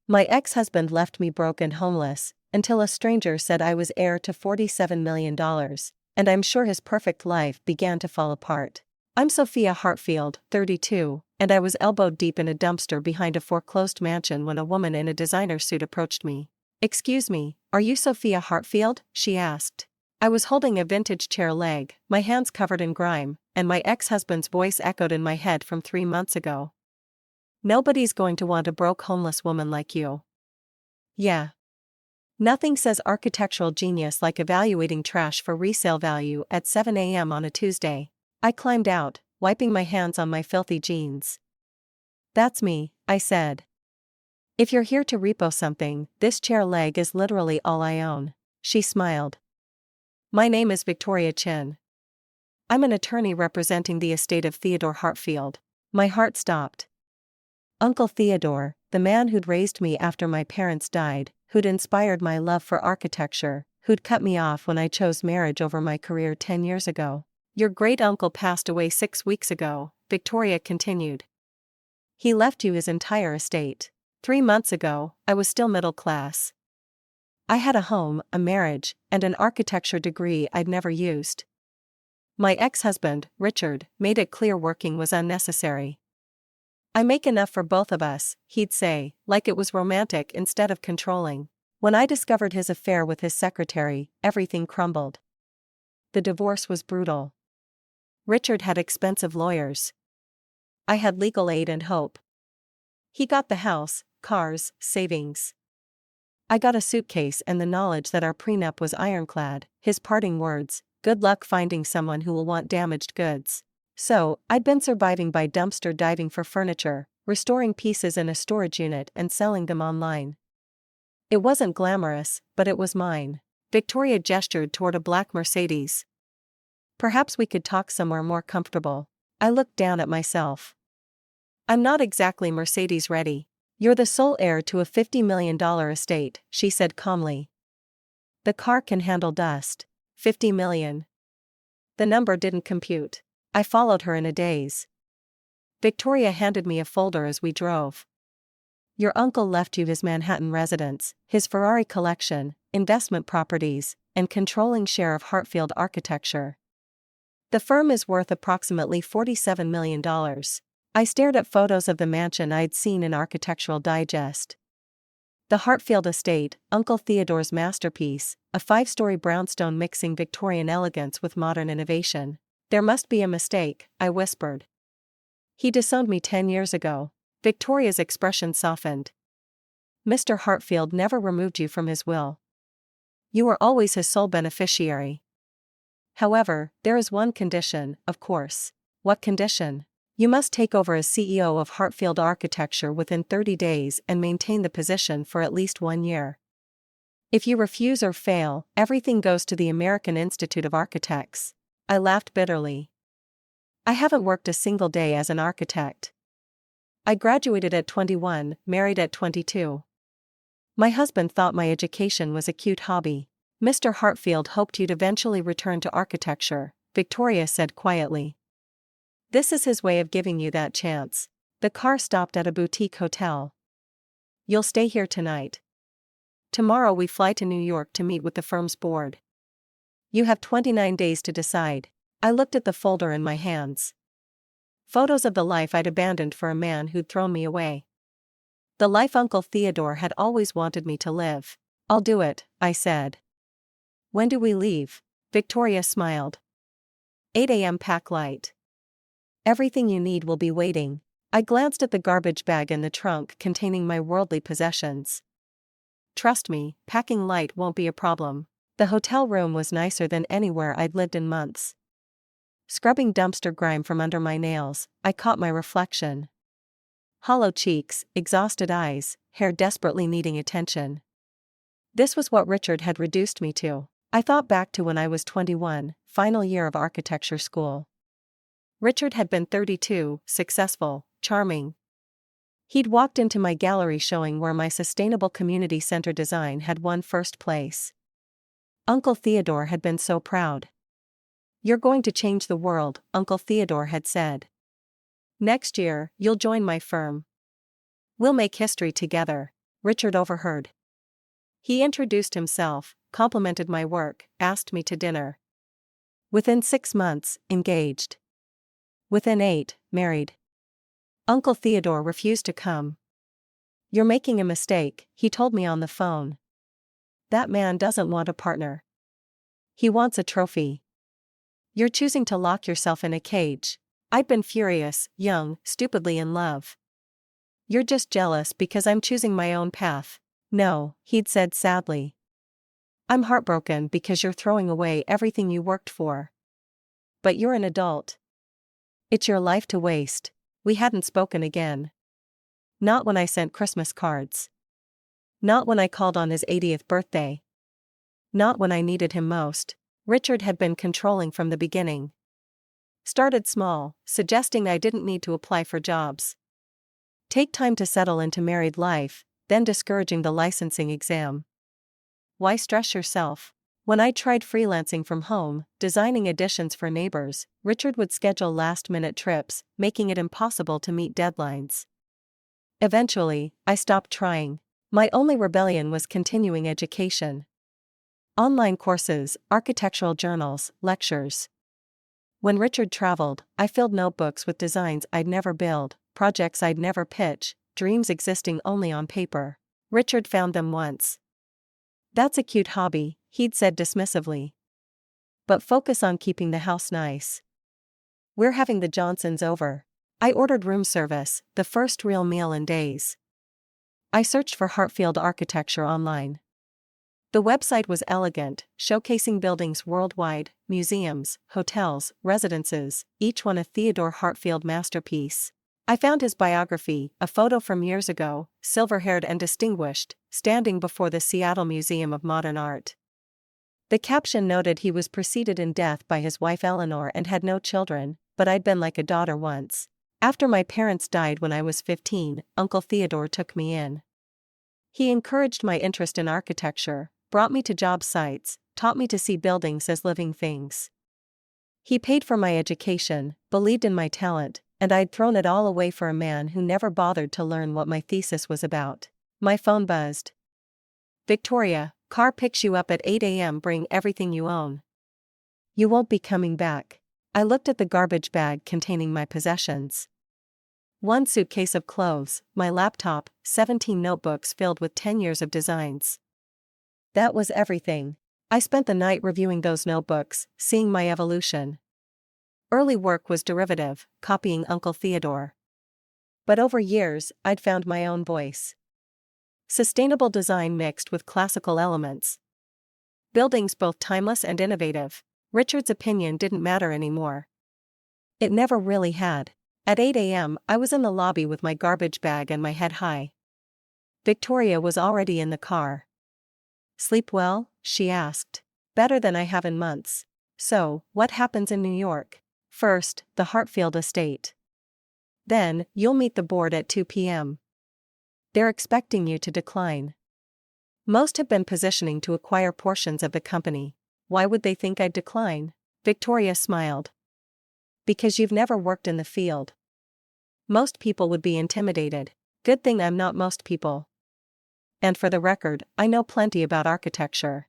My ex-husband left me broke and homeless, until a stranger said I was heir to $47 million, and I'm sure his perfect life began to fall apart. I'm Sophia Hartfield, 32, and I was elbowed deep in a dumpster behind a foreclosed mansion when a woman in a designer suit approached me. "Excuse me, are you Sophia Hartfield?" she asked. I was holding a vintage chair leg, my hands covered in grime, and my ex-husband's voice echoed in my head from 3 months ago. "Nobody's going to want a broke homeless woman like you." Yeah. Nothing says architectural genius like evaluating trash for resale value at 7 a.m. on a Tuesday. I climbed out, wiping my hands on my filthy jeans. "That's me," I said. "If you're here to repo something, this chair leg is literally all I own." She smiled. "My name is Victoria Chin. I'm an attorney representing the estate of Theodore Hartfield." My heart stopped. Uncle Theodore, the man who'd raised me after my parents died, who'd inspired my love for architecture, who'd cut me off when I chose marriage over my career 10 years ago. "Your great-uncle passed away 6 weeks ago," Victoria continued. "He left you his entire estate. 3 months ago, I was still middle class. I had a home, a marriage, and an architecture degree I'd never used. My ex-husband, Richard, made it clear working was unnecessary. I make enough for both of us," he'd say, like it was romantic instead of controlling. When I discovered his affair with his secretary, everything crumbled. The divorce was brutal. Richard had expensive lawyers. I had legal aid and hope. He got the house, cars, savings. I got a suitcase and the knowledge that our prenup was ironclad, his parting words, "Good luck finding someone who will want damaged goods." So, I'd been surviving by dumpster diving for furniture, restoring pieces in a storage unit and selling them online. It wasn't glamorous, but it was mine. Victoria gestured toward a black Mercedes. "Perhaps we could talk somewhere more comfortable." I looked down at myself. "I'm not exactly Mercedes ready." "You're the sole heir to a $50 million estate," she said calmly. "The car can handle dust." 50 million. The number didn't compute. I followed her in a daze. Victoria handed me a folder as we drove. "Your uncle left you his Manhattan residence, his Ferrari collection, investment properties, and controlling share of Hartfield Architecture. The firm is worth approximately $47 million. I stared at photos of the mansion I'd seen in Architectural Digest. The Hartfield estate, Uncle Theodore's masterpiece, a 5-story brownstone mixing Victorian elegance with modern innovation. "There must be a mistake," I whispered. "He disowned me 10 years ago." Victoria's expression softened. "Mr. Hartfield never removed you from his will. You were always his sole beneficiary. However, there is one condition, of course." "What condition?" "You must take over as CEO of Hartfield Architecture within 30 days and maintain the position for at least 1 year. If you refuse or fail, everything goes to the American Institute of Architects." I laughed bitterly. I haven't worked a single day as an architect. I graduated at 21, married at 22. My husband thought my education was a cute hobby. "Mr. Hartfield hoped you'd eventually return to architecture," Victoria said quietly. "This is his way of giving you that chance." The car stopped at a boutique hotel. "You'll stay here tonight. Tomorrow we fly to New York to meet with the firm's board. You have 29 days to decide." I looked at the folder in my hands. Photos of the life I'd abandoned for a man who'd thrown me away. The life Uncle Theodore had always wanted me to live. "I'll do it," I said. "When do we leave?" Victoria smiled. 8 a.m. Pack light. Everything you need will be waiting. I glanced at the garbage bag in the trunk containing my worldly possessions. "Trust me, packing light won't be a problem." The hotel room was nicer than anywhere I'd lived in months. Scrubbing dumpster grime from under my nails, I caught my reflection. Hollow cheeks, exhausted eyes, hair desperately needing attention. This was what Richard had reduced me to. I thought back to when I was 21, final year of architecture school. Richard had been 32, successful, charming. He'd walked into my gallery showing where my sustainable community center design had won first place. Uncle Theodore had been so proud. "You're going to change the world," Uncle Theodore had said. "Next year, you'll join my firm. We'll make history together." Richard overheard. He introduced himself, complimented my work, asked me to dinner. Within 6 months, engaged. Within 8, married. Uncle Theodore refused to come. You're making a mistake, he told me on the phone. That man doesn't want a partner. He wants a trophy. You're choosing to lock yourself in a cage. I'd been furious, young, stupidly in love. You're just jealous because I'm choosing my own path. No, he'd said sadly. I'm heartbroken because you're throwing away everything you worked for. But you're an adult. It's your life to waste. We hadn't spoken again. Not when I sent Christmas cards. Not when I called on his 80th birthday. Not when I needed him most. Richard had been controlling from the beginning. Started small, suggesting I didn't need to apply for jobs. Take time to settle into married life, then discouraging the licensing exam. Why stress yourself? When I tried freelancing from home, designing additions for neighbors, Richard would schedule last-minute trips, making it impossible to meet deadlines. Eventually, I stopped trying. My only rebellion was continuing education. Online courses, architectural journals, lectures. When Richard traveled, I filled notebooks with designs I'd never build, projects I'd never pitch, dreams existing only on paper. Richard found them once. That's a cute hobby, he'd said dismissively. But focus on keeping the house nice. We're having the Johnsons over. I ordered room service, the first real meal in days. I searched for Hartfield architecture online. The website was elegant, showcasing buildings worldwide, museums, hotels, residences, each one a Theodore Hartfield masterpiece. I found his biography, a photo from years ago, silver-haired and distinguished, standing before the Seattle Museum of Modern Art. The caption noted he was preceded in death by his wife Eleanor and had no children, but I'd been like a daughter once. After my parents died when I was 15, Uncle Theodore took me in. He encouraged my interest in architecture, brought me to job sites, taught me to see buildings as living things. He paid for my education, believed in my talent, and I'd thrown it all away for a man who never bothered to learn what my thesis was about. My phone buzzed. Victoria, car picks you up at 8 a.m. Bring everything you own. You won't be coming back. I looked at the garbage bag containing my possessions. 1 suitcase of clothes, my laptop, 17 notebooks filled with 10 years of designs. That was everything. I spent the night reviewing those notebooks, seeing my evolution. Early work was derivative, copying Uncle Theodore. But over years, I'd found my own voice. Sustainable design mixed with classical elements. Buildings both timeless and innovative. Richard's opinion didn't matter anymore. It never really had. At 8 a.m., I was in the lobby with my garbage bag and my head high. Victoria was already in the car. Sleep well? She asked. Better than I have in months. So, what happens in New York? First, the Hartfield estate. Then, you'll meet the board at 2 p.m. They're expecting you to decline. Most have been positioning to acquire portions of the company. Why would they think I'd decline? Victoria smiled. Because you've never worked in the field. Most people would be intimidated. Good thing I'm not most people. And for the record, I know plenty about architecture.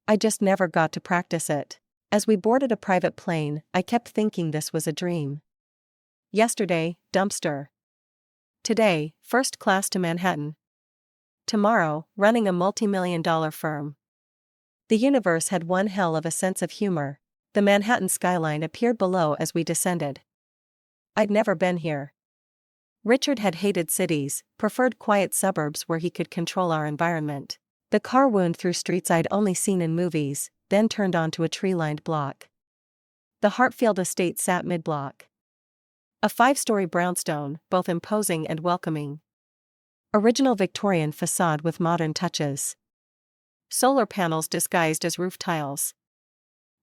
I just never got to practice it. As we boarded a private plane, I kept thinking this was a dream. Yesterday, dumpster. Today, first class to Manhattan. Tomorrow, running a multi-million-dollar firm. The universe had one hell of a sense of humor. The Manhattan skyline appeared below as we descended. I'd never been here. Richard had hated cities, preferred quiet suburbs where he could control our environment. The car wound through streets I'd only seen in movies, then turned onto a tree-lined block. The Hartfield estate sat mid-block. A 5-story brownstone, both imposing and welcoming. Original Victorian facade with modern touches. Solar panels disguised as roof tiles.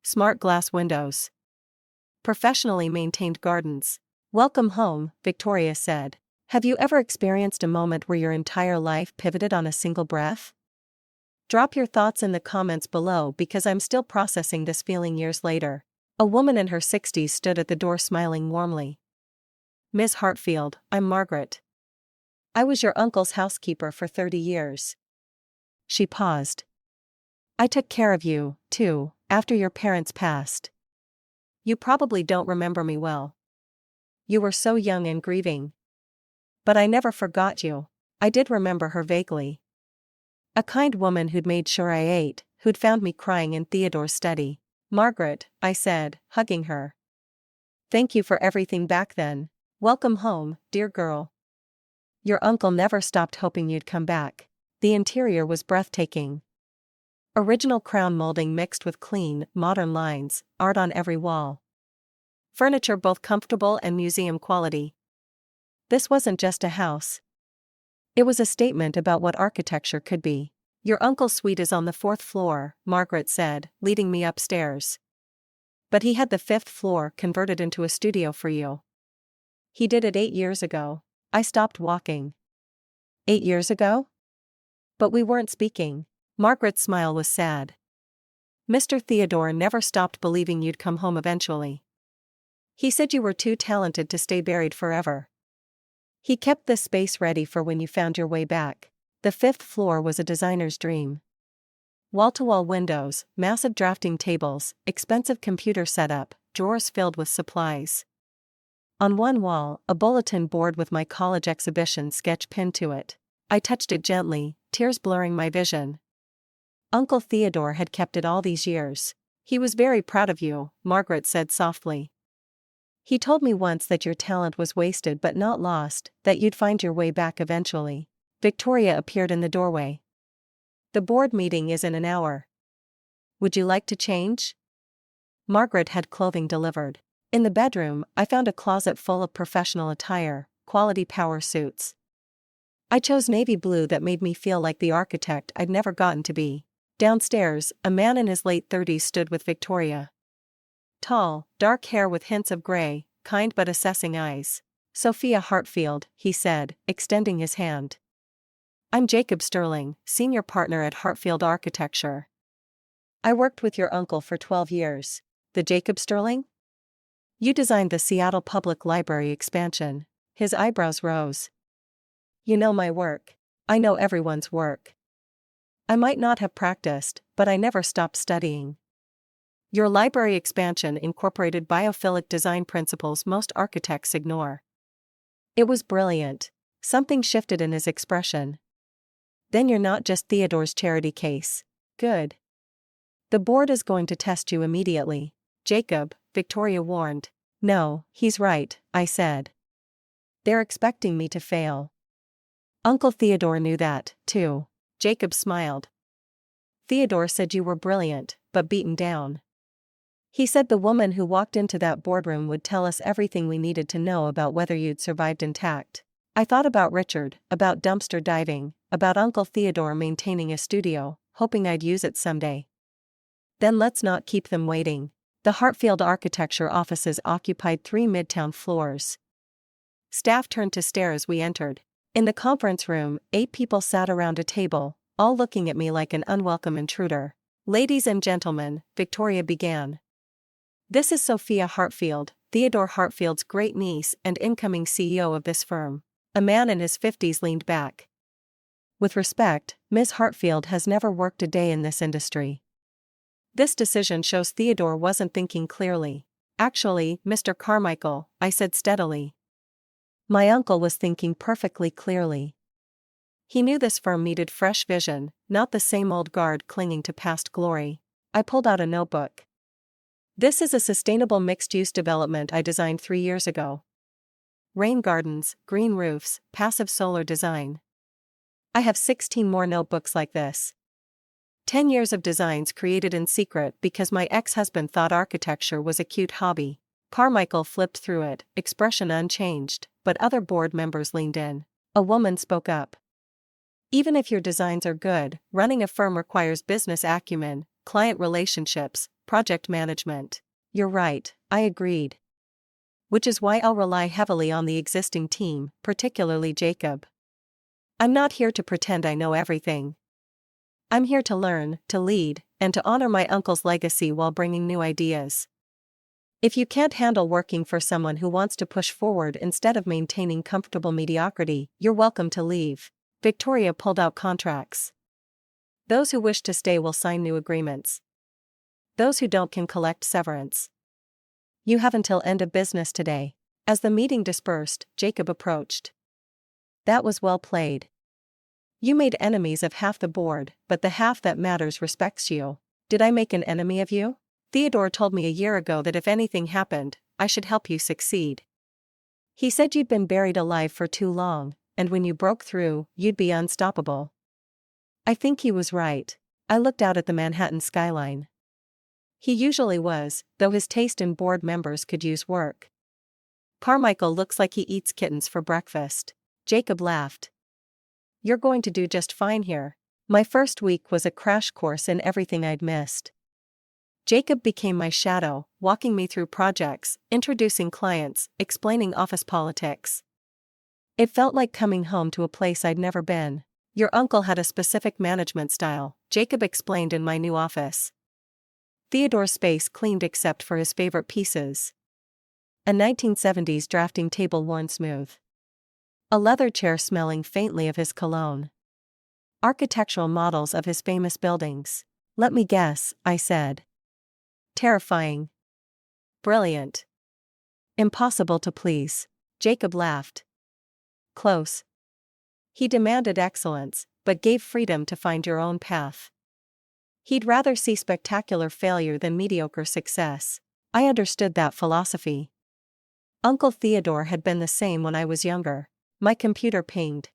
Smart glass windows. Professionally maintained gardens. Welcome home, Victoria said. Have you ever experienced a moment where your entire life pivoted on a single breath? Drop your thoughts in the comments below because I'm still processing this feeling years later. A woman in her 60s stood at the door smiling warmly. Ms. Hartfield, I'm Margaret. I was your uncle's housekeeper for 30 years. She paused. I took care of you, too, after your parents passed. You probably don't remember me well. You were so young and grieving. But I never forgot you. I did remember her vaguely. A kind woman who'd made sure I ate, who'd found me crying in Theodore's study. Margaret, I said, hugging her. Thank you for everything back then. Welcome home, dear girl. Your uncle never stopped hoping you'd come back. The interior was breathtaking. Original crown molding mixed with clean, modern lines, art on every wall. Furniture both comfortable and museum quality. This wasn't just a house. It was a statement about what architecture could be. Your uncle's suite is on the 4th floor, Margaret said, leading me upstairs. But he had the 5th floor converted into a studio for you. He did it 8 years ago. I stopped walking. 8 years ago? But we weren't speaking. Margaret's smile was sad. Mr. Theodore never stopped believing you'd come home eventually. He said you were too talented to stay buried forever. He kept this space ready for when you found your way back. The 5th floor was a designer's dream. Wall-to-wall windows, massive drafting tables, expensive computer setup, drawers filled with supplies. On one wall, a bulletin board with my college exhibition sketch pinned to it. I touched it gently, tears blurring my vision. Uncle Theodore had kept it all these years. He was very proud of you, Margaret said softly. He told me once that your talent was wasted but not lost, that you'd find your way back eventually. Victoria appeared in the doorway. The board meeting is in an hour. Would you like to change? Margaret had clothing delivered. In the bedroom, I found a closet full of professional attire, quality power suits. I chose navy blue that made me feel like the architect I'd never gotten to be. Downstairs, a man in his late 30s stood with Victoria. Tall, dark hair with hints of gray, kind but assessing eyes. Sophia Hartfield, he said, extending his hand. I'm Jacob Sterling, senior partner at Hartfield Architecture. I worked with your uncle for 12 years. The Jacob Sterling? You designed the Seattle Public Library expansion. His eyebrows rose. You know my work. I know everyone's work. I might not have practiced, but I never stopped studying. Your library expansion incorporated biophilic design principles most architects ignore. It was brilliant. Something shifted in his expression. Then you're not just Theodore's charity case. Good. The board is going to test you immediately. Jacob, Victoria warned. No, he's right, I said. They're expecting me to fail. Uncle Theodore knew that, too. Jacob smiled. Theodore said you were brilliant, but beaten down. He said the woman who walked into that boardroom would tell us everything we needed to know about whether you'd survived intact. I thought about Richard, about dumpster diving, about Uncle Theodore maintaining a studio, hoping I'd use it someday. Then let's not keep them waiting. The Hartfield Architecture offices occupied 3 midtown floors. Staff turned to stare as we entered. In the conference room, 8 people sat around a table, all looking at me like an unwelcome intruder. Ladies and gentlemen, Victoria began. This is Sophia Hartfield, Theodore Hartfield's great-niece and incoming CEO of this firm. A man in his 50s leaned back. With respect, Ms. Hartfield has never worked a day in this industry. This decision shows Theodore wasn't thinking clearly. Actually, Mr. Carmichael, I said steadily. My uncle was thinking perfectly clearly. He knew this firm needed fresh vision, not the same old guard clinging to past glory. I pulled out a notebook. This is a sustainable mixed-use development I designed 3 years ago. Rain gardens, green roofs, passive solar design. I have 16 more notebooks like this. 10 years of designs created in secret because my ex-husband thought architecture was a cute hobby. Carmichael flipped through it, expression unchanged, but other board members leaned in. A woman spoke up. Even if your designs are good, running a firm requires business acumen, client relationships, project management. You're right, I agreed. Which is why I'll rely heavily on the existing team, particularly Jacob. I'm not here to pretend I know everything. I'm here to learn, to lead, and to honor my uncle's legacy while bringing new ideas. If you can't handle working for someone who wants to push forward instead of maintaining comfortable mediocrity, you're welcome to leave. Victoria pulled out contracts. Those who wish to stay will sign new agreements. Those who don't can collect severance. You have until end of business today. As the meeting dispersed, Jacob approached. That was well played. You made enemies of half the board, but the half that matters respects you. Did I make an enemy of you? Theodore told me a year ago that if anything happened, I should help you succeed. He said you'd been buried alive for too long, and when you broke through, you'd be unstoppable. I think he was right. I looked out at the Manhattan skyline. He usually was, though his taste in board members could use work. Carmichael looks like he eats kittens for breakfast. Jacob laughed. You're going to do just fine here. My first week was a crash course in everything I'd missed. Jacob became my shadow, walking me through projects, introducing clients, explaining office politics. It felt like coming home to a place I'd never been. Your uncle had a specific management style, Jacob explained in my new office. Theodore's space cleaned except for his favorite pieces. A 1970s drafting table worn smooth. A leather chair smelling faintly of his cologne. Architectural models of his famous buildings. Let me guess, I said. Terrifying. Brilliant. Impossible to please. Jacob laughed. Close. He demanded excellence, but gave freedom to find your own path. He'd rather see spectacular failure than mediocre success. I understood that philosophy. Uncle Theodore had been the same when I was younger. My computer pinged.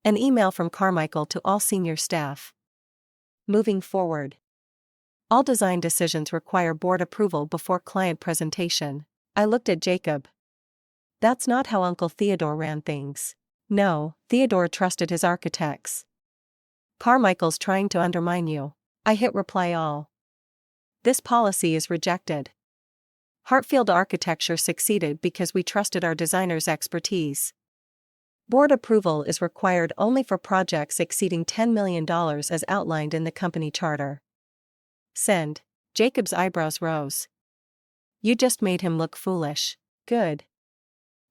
An email from Carmichael to all senior staff. Moving forward. All design decisions require board approval before client presentation. I looked at Jacob. That's not how Uncle Theodore ran things. No, Theodore trusted his architects. Carmichael's trying to undermine you. I hit reply all. This policy is rejected. Hartfield Architecture succeeded because we trusted our designer's expertise. Board approval is required only for projects exceeding $10 million as outlined in the company charter. Send. Jacob's eyebrows rose. You just made him look foolish. Good.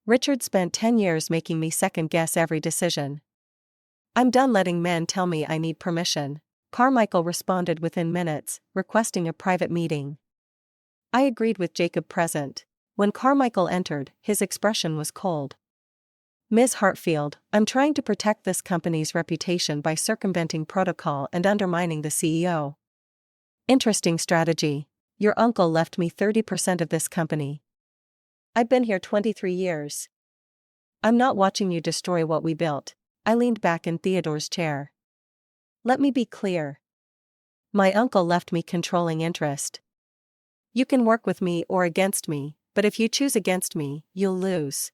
Richard spent 10 years making me second-guess every decision. I'm done letting men tell me I need permission. Carmichael responded within minutes, requesting a private meeting. I agreed with Jacob present. When Carmichael entered, his expression was cold. Ms. Hartfield, I'm trying to protect this company's reputation by circumventing protocol and undermining the CEO. Interesting strategy. Your uncle left me 30% of this company. I've been here 23 years. I'm not watching you destroy what we built. I leaned back in Theodore's chair. Let me be clear. My uncle left me controlling interest. You can work with me or against me, but if you choose against me, you'll lose.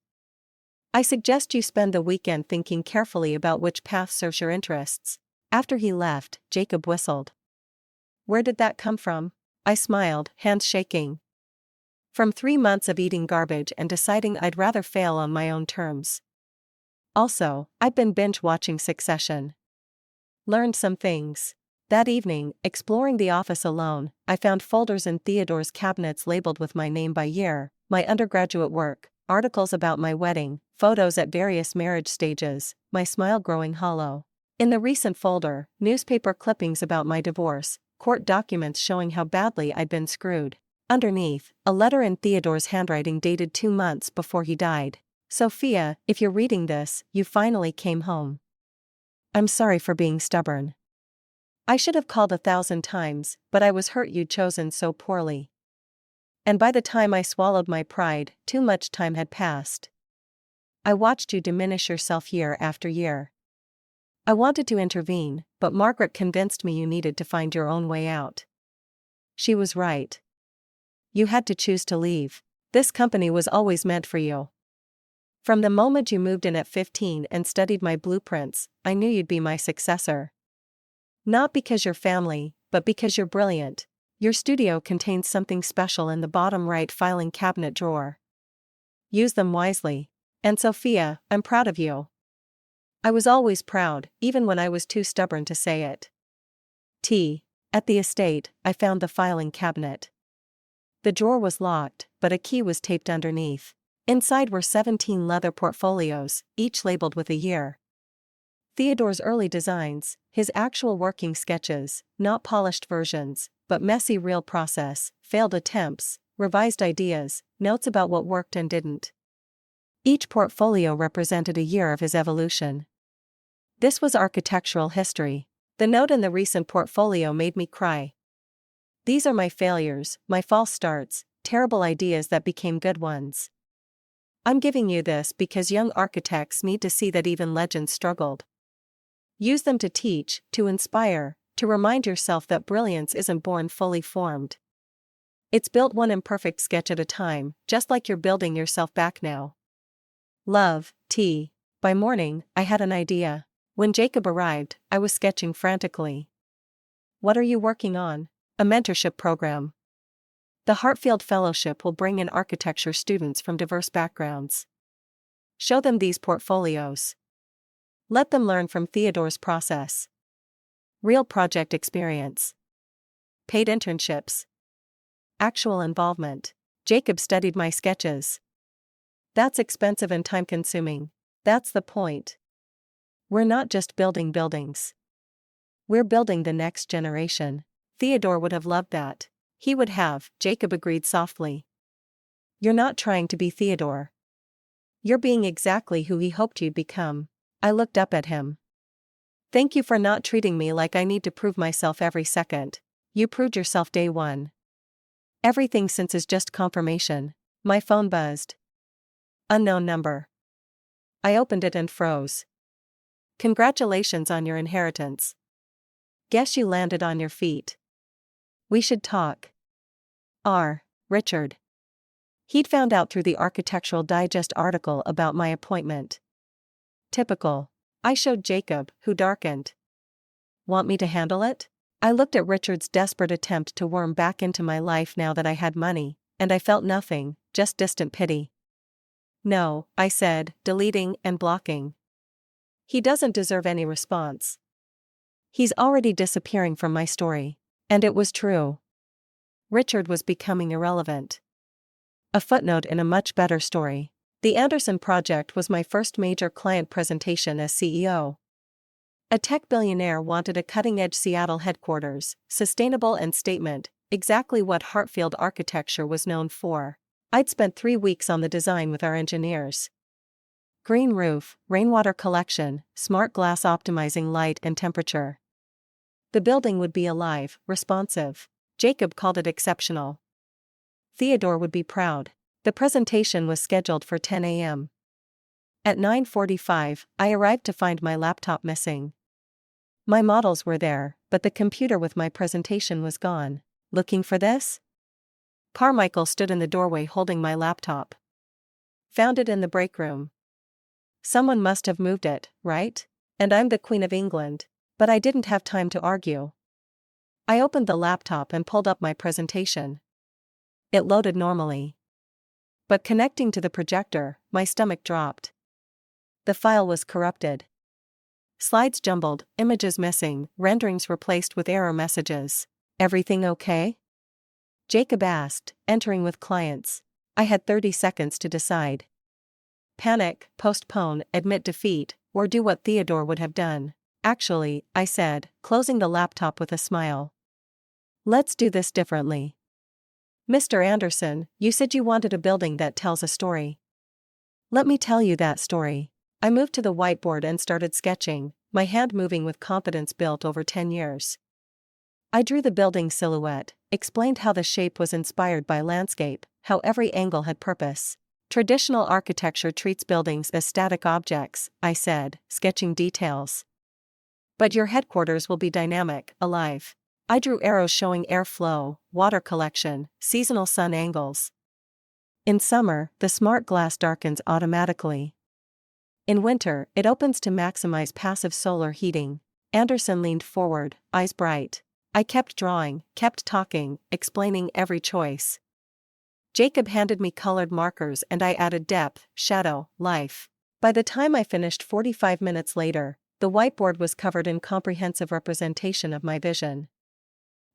I suggest you spend the weekend thinking carefully about which path serves your interests. After he left, Jacob whistled. Where did that come from? I smiled, hands shaking. From 3 months of eating garbage and deciding I'd rather fail on my own terms. Also, I've been binge-watching Succession. Learned some things. That evening, exploring the office alone, I found folders in Theodore's cabinets labeled with my name by year, my undergraduate work, articles about my wedding, photos at various marriage stages, my smile growing hollow. In the recent folder, newspaper clippings about my divorce, court documents showing how badly I'd been screwed. Underneath, a letter in Theodore's handwriting dated 2 months before he died. Sophia, if you're reading this, you finally came home. I'm sorry for being stubborn. I should have called 1,000 times, but I was hurt you'd chosen so poorly. And by the time I swallowed my pride, too much time had passed. I watched you diminish yourself year after year. I wanted to intervene, but Margaret convinced me you needed to find your own way out. She was right. You had to choose to leave. This company was always meant for you. From the moment you moved in at 15 and studied my blueprints, I knew you'd be my successor. Not because you're family, but because you're brilliant. Your studio contains something special in the bottom right filing cabinet drawer. Use them wisely. And Sophia, I'm proud of you. I was always proud, even when I was too stubborn to say it. At the estate, I found the filing cabinet. The drawer was locked, but a key was taped underneath. Inside were 17 leather portfolios, each labeled with a year. Theodore's early designs, his actual working sketches, not polished versions, but messy real process, failed attempts, revised ideas, notes about what worked and didn't. Each portfolio represented a year of his evolution. This was architectural history. The note in the recent portfolio made me cry. These are my failures, my false starts, terrible ideas that became good ones. I'm giving you this because young architects need to see that even legends struggled. Use them to teach, to inspire, to remind yourself that brilliance isn't born fully formed. It's built one imperfect sketch at a time, just like you're building yourself back now. Love, T. By morning, I had an idea. When Jacob arrived, I was sketching frantically. What are you working on? A mentorship program. The Hartfield Fellowship will bring in architecture students from diverse backgrounds. Show them these portfolios. Let them learn from Theodore's process. Real project experience. Paid internships. Actual involvement. Jacob studied my sketches. That's expensive and time-consuming. That's the point. We're not just building buildings. We're building the next generation. Theodore would have loved that. He would have, Jacob agreed softly. You're not trying to be Theodore. You're being exactly who he hoped you'd become. I looked up at him. Thank you for not treating me like I need to prove myself every second. You proved yourself day one. Everything since is just confirmation. My phone buzzed. Unknown number. I opened it and froze. Congratulations on your inheritance. Guess you landed on your feet. We should talk. Richard. He'd found out through the Architectural Digest article about my appointment. Typical. I showed Jacob, who darkened. Want me to handle it? I looked at Richard's desperate attempt to worm back into my life now that I had money, and I felt nothing, just distant pity. No, I said, deleting and blocking. He doesn't deserve any response. He's already disappearing from my story. And it was true. Richard was becoming irrelevant. A footnote in a much better story. The Anderson project was my first major client presentation as CEO. A tech billionaire wanted a cutting-edge Seattle headquarters, sustainable and statement, exactly what Hartfield architecture was known for. I'd spent 3 weeks on the design with our engineers. Green roof, rainwater collection, smart glass optimizing light and temperature. The building would be alive, responsive. Jacob called it exceptional. Theodore would be proud. The presentation was scheduled for 10 a.m. At 9:45, I arrived to find my laptop missing. My models were there, but the computer with my presentation was gone. Looking for this? Carmichael stood in the doorway holding my laptop. Found it in the break room. Someone must have moved it, right? And I'm the Queen of England. But I didn't have time to argue. I opened the laptop and pulled up my presentation. It loaded normally. But connecting to the projector, my stomach dropped. The file was corrupted. Slides jumbled, images missing, renderings replaced with error messages. Everything okay? Jacob asked, entering with clients. I had 30 seconds to decide. Panic, postpone, admit defeat, or do what Theodore would have done. Actually, I said, closing the laptop with a smile. Let's do this differently. Mr. Anderson, you said you wanted a building that tells a story. Let me tell you that story. I moved to the whiteboard and started sketching, my hand moving with confidence built over 10 years. I drew the building silhouette, explained how the shape was inspired by landscape, how every angle had purpose. Traditional architecture treats buildings as static objects, I said, sketching details. But your headquarters will be dynamic, alive. I drew arrows showing airflow, water collection, seasonal sun angles. In summer, the smart glass darkens automatically. In winter, it opens to maximize passive solar heating. Anderson leaned forward, eyes bright. I kept drawing, kept talking, explaining every choice. Jacob handed me colored markers and I added depth, shadow, life. By the time I finished 45 minutes later, the whiteboard was covered in comprehensive representation of my vision.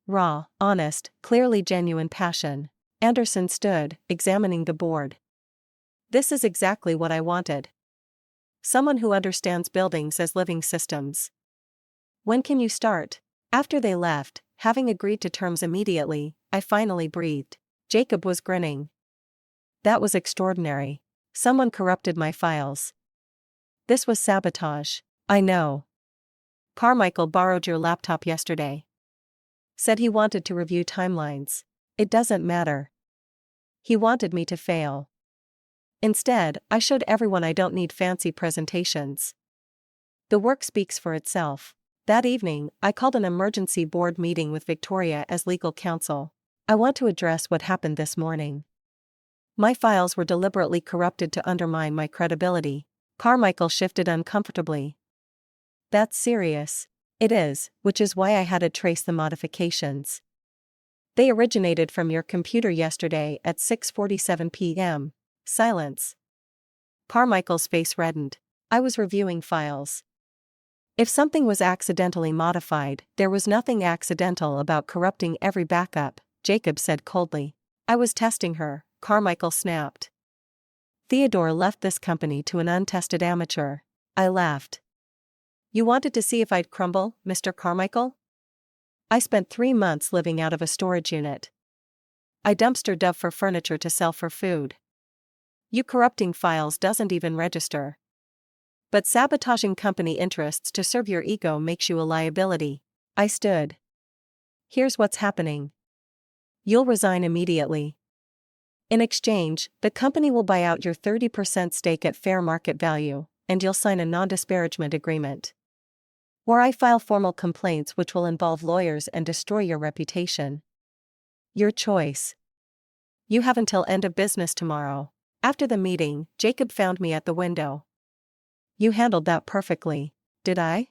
Raw, honest, clearly genuine passion. Anderson stood, examining the board. This is exactly what I wanted. Someone who understands buildings as living systems. When can you start? After they left, having agreed to terms immediately, I finally breathed. Jacob was grinning. That was extraordinary. Someone corrupted my files. This was sabotage. I know. Carmichael borrowed your laptop yesterday. Said he wanted to review timelines. It doesn't matter. He wanted me to fail. Instead, I showed everyone I don't need fancy presentations. The work speaks for itself. That evening, I called an emergency board meeting with Victoria as legal counsel. I want to address what happened this morning. My files were deliberately corrupted to undermine my credibility. Carmichael shifted uncomfortably. That's serious. It is, which is why I had to trace the modifications. They originated from your computer yesterday at 6:47 p.m. Silence. Carmichael's face reddened. I was reviewing files. If something was accidentally modified, there was nothing accidental about corrupting every backup, Jacob said coldly. I was testing her, Carmichael snapped. Theodore left this company to an untested amateur. I laughed. You wanted to see if I'd crumble, Mr. Carmichael? I spent 3 months living out of a storage unit. I dumpster dove for furniture to sell for food. You corrupting files doesn't even register. But sabotaging company interests to serve your ego makes you a liability. I stood. Here's what's happening. You'll resign immediately. In exchange, the company will buy out your 30% stake at fair market value, and you'll sign a non-disparagement agreement. Or I file formal complaints which will involve lawyers and destroy your reputation. Your choice. You have until end of business tomorrow. After the meeting, Jacob found me at the window. You handled that perfectly, did I?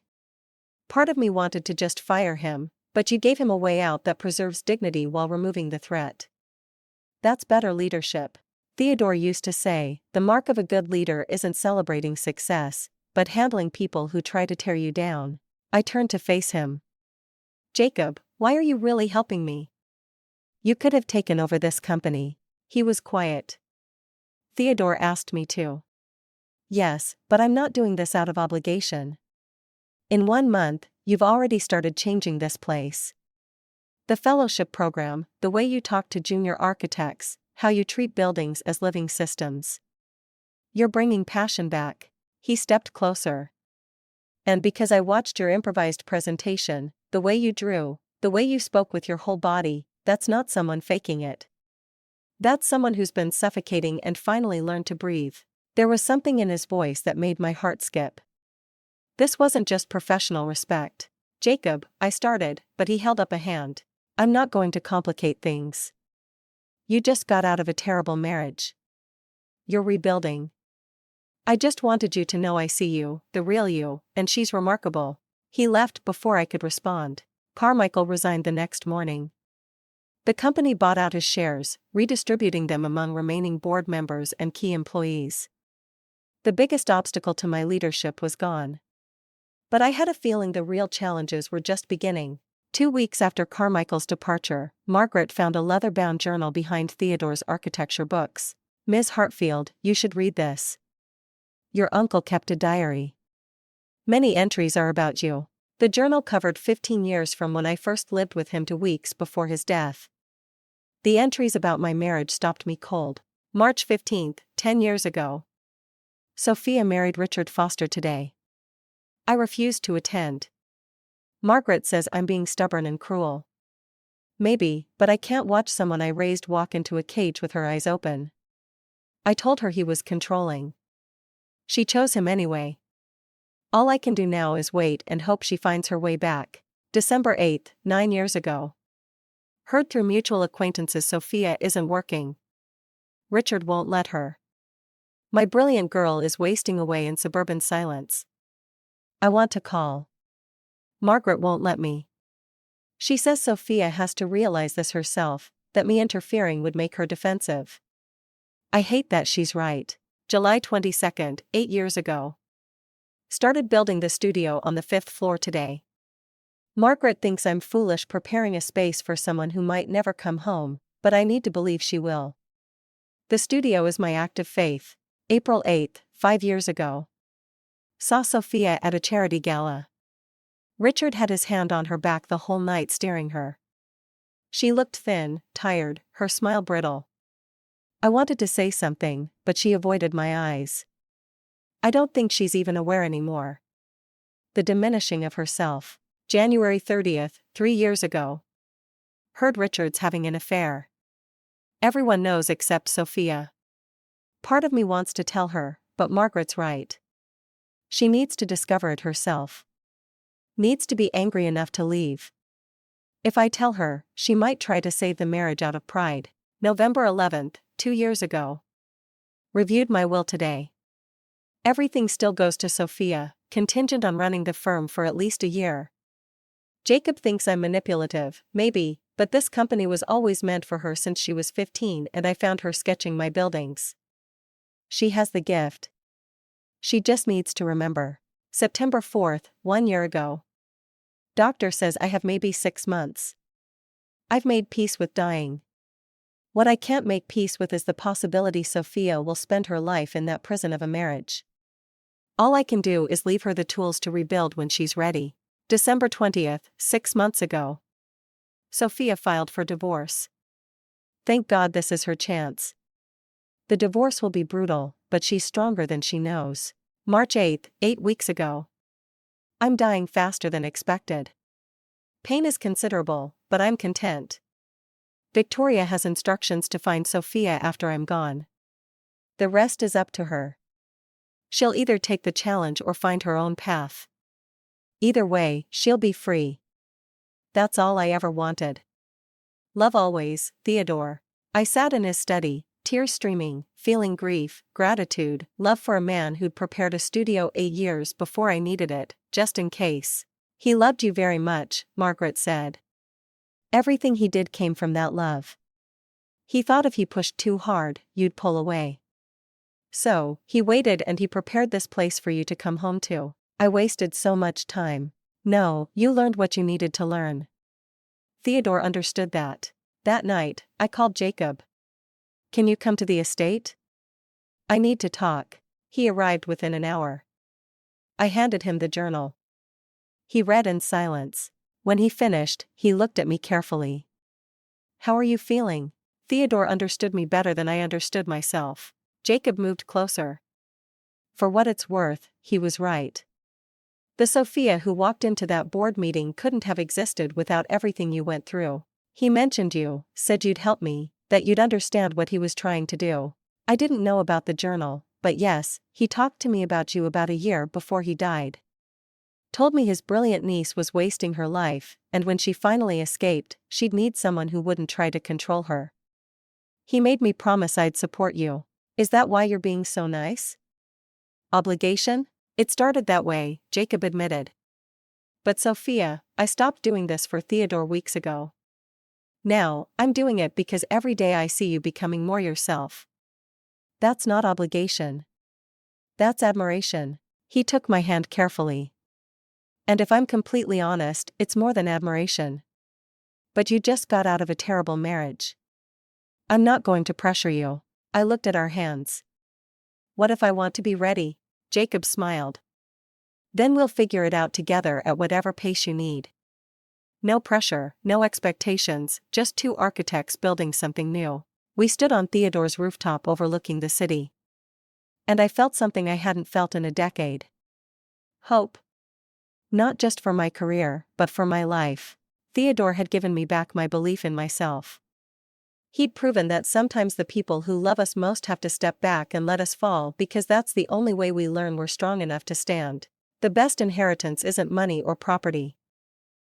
Part of me wanted to just fire him, but you gave him a way out that preserves dignity while removing the threat. That's better leadership. Theodore used to say, the mark of a good leader isn't celebrating success, but handling people who try to tear you down. I turned to face him. Jacob, why are you really helping me? You could have taken over this company. He was quiet. Theodore asked me to. Yes, but I'm not doing this out of obligation. In 1 month, you've already started changing this place. The fellowship program, the way you talk to junior architects, how you treat buildings as living systems. You're bringing passion back. He stepped closer. And because I watched your improvised presentation, the way you drew, the way you spoke with your whole body, that's not someone faking it. That's someone who's been suffocating and finally learned to breathe. There was something in his voice that made my heart skip. This wasn't just professional respect. Jacob, I started, but he held up a hand. I'm not going to complicate things. You just got out of a terrible marriage. You're rebuilding. I just wanted you to know I see you, the real you, and she's remarkable. He left before I could respond. Carmichael resigned the next morning. The company bought out his shares, redistributing them among remaining board members and key employees. The biggest obstacle to my leadership was gone. But I had a feeling the real challenges were just beginning. 2 weeks after Carmichael's departure, Margaret found a leather-bound journal behind Theodore's architecture books. Ms. Hartfield, you should read this. Your uncle kept a diary. Many entries are about you. The journal covered 15 years from when I first lived with him to weeks before his death. The entries about my marriage stopped me cold. March 15th, 10 years ago. Sophia married Richard Foster today. I refused to attend. Margaret says I'm being stubborn and cruel. Maybe, but I can't watch someone I raised walk into a cage with her eyes open. I told her he was controlling. She chose him anyway. All I can do now is wait and hope she finds her way back. December 8th, 9 years ago. Heard through mutual acquaintances Sophia isn't working. Richard won't let her. My brilliant girl is wasting away in suburban silence. I want to call. Margaret won't let me. She says Sophia has to realize this herself, that me interfering would make her defensive. I hate that she's right. July 22nd, 8 years ago. Started building the studio on the 5th floor today. Margaret thinks I'm foolish preparing a space for someone who might never come home, but I need to believe she will. The studio is my act of faith. April 8, 5 years ago. Saw Sophia at a charity gala. Richard had his hand on her back the whole night steering her. She looked thin, tired, her smile brittle. I wanted to say something, but she avoided my eyes. I don't think she's even aware anymore. The diminishing of herself. January 30th, 3 years ago. Heard Richard's having an affair. Everyone knows except Sophia. Part of me wants to tell her, but Margaret's right. She needs to discover it herself. Needs to be angry enough to leave. If I tell her, she might try to save the marriage out of pride. November 11th, 2 years ago. Reviewed my will today. Everything still goes to Sophia, contingent on running the firm for at least a year. Jacob thinks I'm manipulative, maybe, but this company was always meant for her since she was 15 and I found her sketching my buildings. She has the gift. She just needs to remember. September 4th, 1 year ago. Doctor says I have maybe 6 months. I've made peace with dying. What I can't make peace with is the possibility Sophia will spend her life in that prison of a marriage. All I can do is leave her the tools to rebuild when she's ready. December 20th, 6 months ago. Sophia filed for divorce. Thank God this is her chance. The divorce will be brutal, but she's stronger than she knows. March 8th, 8 weeks ago. I'm dying faster than expected. Pain is considerable, but I'm content. Victoria has instructions to find Sophia after I'm gone. The rest is up to her. She'll either take the challenge or find her own path. Either way, she'll be free. That's all I ever wanted. Love always, Theodore. I sat in his study, tears streaming, feeling grief, gratitude, love for a man who'd prepared a studio 8 years before I needed it, just in case. He loved you very much, Margaret said. Everything he did came from that love. He thought if he pushed too hard, you'd pull away. So, he waited and he prepared this place for you to come home to. I wasted so much time. No, you learned what you needed to learn. Theodore understood that. That night, I called Jacob. Can you come to the estate? I need to talk. He arrived within an hour. I handed him the journal. He read in silence. When he finished, he looked at me carefully. How are you feeling? Theodore understood me better than I understood myself. Jacob moved closer. For what it's worth, he was right. The Sophia who walked into that board meeting couldn't have existed without everything you went through. He mentioned you, said you'd help me, that you'd understand what he was trying to do. I didn't know about the journal, but yes, he talked to me about you about a year before he died. Told me his brilliant niece was wasting her life, and when she finally escaped, she'd need someone who wouldn't try to control her. He made me promise I'd support you. Is that why you're being so nice? Obligation? It started that way, Jacob admitted. But Sophia, I stopped doing this for Theodore weeks ago. Now, I'm doing it because every day I see you becoming more yourself. That's not obligation. That's admiration. He took my hand carefully. And if I'm completely honest, it's more than admiration. But you just got out of a terrible marriage. I'm not going to pressure you. I looked at our hands. What if I want to be ready? Jacob smiled. Then we'll figure it out together at whatever pace you need. No pressure, no expectations, just two architects building something new. We stood on Theodore's rooftop overlooking the city. And I felt something I hadn't felt in a decade. Hope. Not just for my career, but for my life. Theodore had given me back my belief in myself. He'd proven that sometimes the people who love us most have to step back and let us fall because that's the only way we learn we're strong enough to stand. The best inheritance isn't money or property.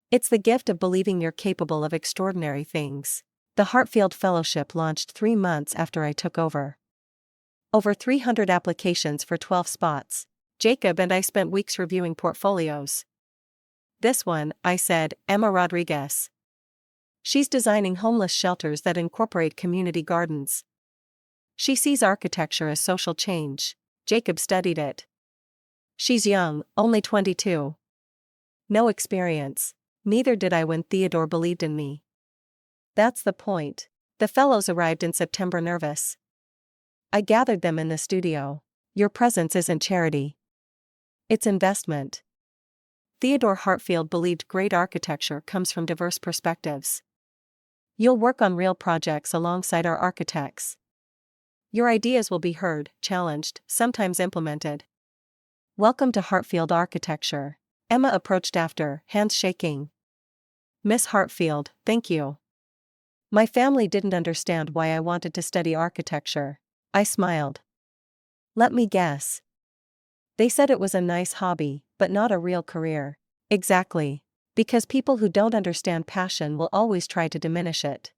It's the gift of believing you're capable of extraordinary things. The Hartfield Fellowship launched 3 months after I took over. Over 300 applications for 12 spots. Jacob and I spent weeks reviewing portfolios. This one, I said, Emma Rodriguez. She's designing homeless shelters that incorporate community gardens. She sees architecture as social change. Jacob studied it. She's young, only 22. No experience. Neither did I when Theodore believed in me. That's the point. The fellows arrived in September nervous. I gathered them in the studio. Your presence isn't charity. It's investment. Theodore Hartfield believed great architecture comes from diverse perspectives. You'll work on real projects alongside our architects. Your ideas will be heard, challenged, sometimes implemented. Welcome to Hartfield Architecture. Emma approached after, hands shaking. Miss Hartfield, thank you. My family didn't understand why I wanted to study architecture. I smiled. Let me guess. They said it was a nice hobby, but not a real career. Exactly. Because people who don't understand passion will always try to diminish it.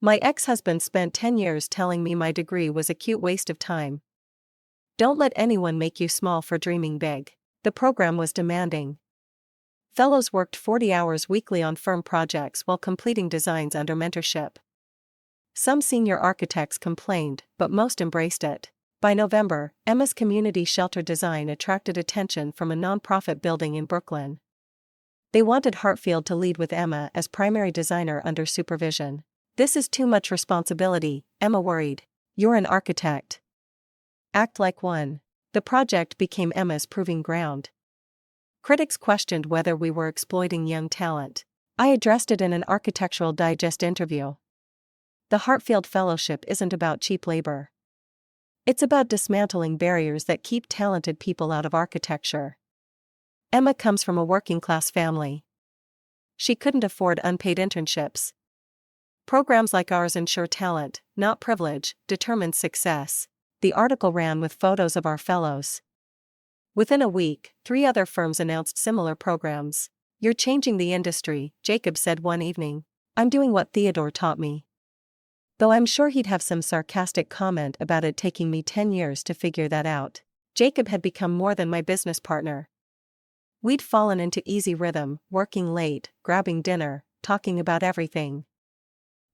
My ex-husband spent 10 years telling me my degree was a cute waste of time. Don't let anyone make you small for dreaming big. The program was demanding. Fellows worked 40 hours weekly on firm projects while completing designs under mentorship. Some senior architects complained, but most embraced it. By November, Emma's community shelter design attracted attention from a nonprofit building in Brooklyn. They wanted Hartfield to lead with Emma as primary designer under supervision. This is too much responsibility, Emma worried. You're an architect. Act like one. The project became Emma's proving ground. Critics questioned whether we were exploiting young talent. I addressed it in an Architectural Digest interview. The Hartfield Fellowship isn't about cheap labor. It's about dismantling barriers that keep talented people out of architecture. Emma comes from a working-class family. She couldn't afford unpaid internships. Programs like ours ensure talent, not privilege, determines success. The article ran with photos of our fellows. Within a week, 3 other firms announced similar programs. You're changing the industry, Jacob said one evening. I'm doing what Theodore taught me. Though I'm sure he'd have some sarcastic comment about it taking me 10 years to figure that out. Jacob had become more than my business partner. We'd fallen into easy rhythm, working late, grabbing dinner, talking about everything.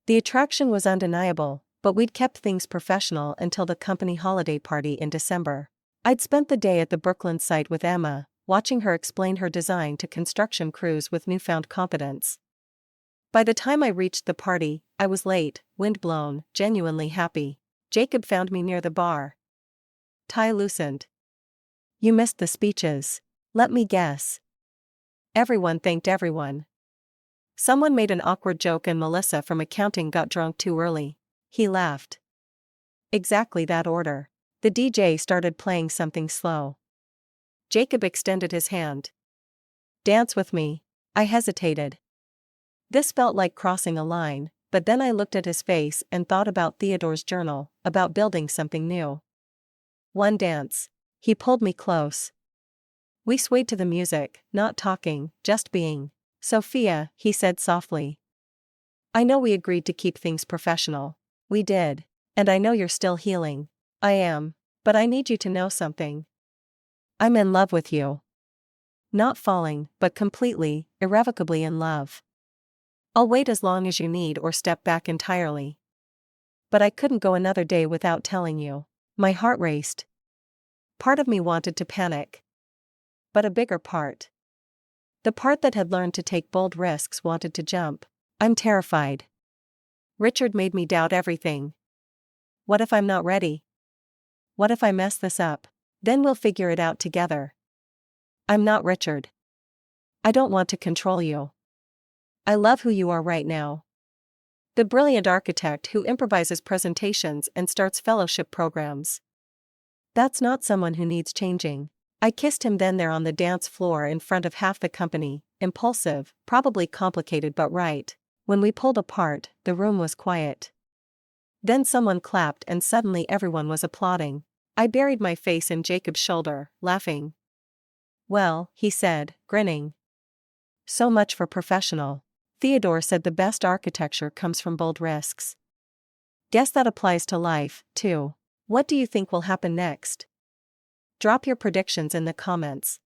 The attraction was undeniable, but we'd kept things professional until the company holiday party in December. I'd spent the day at the Brooklyn site with Emma, watching her explain her design to construction crews with newfound competence. By the time I reached the party, I was late, windblown, genuinely happy. Jacob found me near the bar. Tie loosened. You missed the speeches. Let me guess. Everyone thanked everyone. Someone made an awkward joke and Melissa from accounting got drunk too early. He laughed. Exactly that order. The DJ started playing something slow. Jacob extended his hand. Dance with me. I hesitated. This felt like crossing a line, but then I looked at his face and thought about Theodore's journal, about building something new. One dance. He pulled me close. We swayed to the music, not talking, just being. Sophia, he said softly. I know we agreed to keep things professional. We did. And I know you're still healing. I am. But I need you to know something. I'm in love with you. Not falling, but completely, irrevocably in love. I'll wait as long as you need or step back entirely. But I couldn't go another day without telling you. My heart raced. Part of me wanted to panic. But a bigger part. The part that had learned to take bold risks wanted to jump. I'm terrified. Richard made me doubt everything. What if I'm not ready? What if I mess this up? Then we'll figure it out together. I'm not Richard. I don't want to control you. I love who you are right now. The brilliant architect who improvises presentations and starts fellowship programs. That's not someone who needs changing. I kissed him then there on the dance floor in front of half the company, impulsive, probably complicated but right. When we pulled apart, the room was quiet. Then someone clapped and suddenly everyone was applauding. I buried my face in Jacob's shoulder, laughing. Well, he said, grinning. So much for professional. Theodore said the best architecture comes from bold risks. Guess that applies to life, too. What do you think will happen next? Drop your predictions in the comments.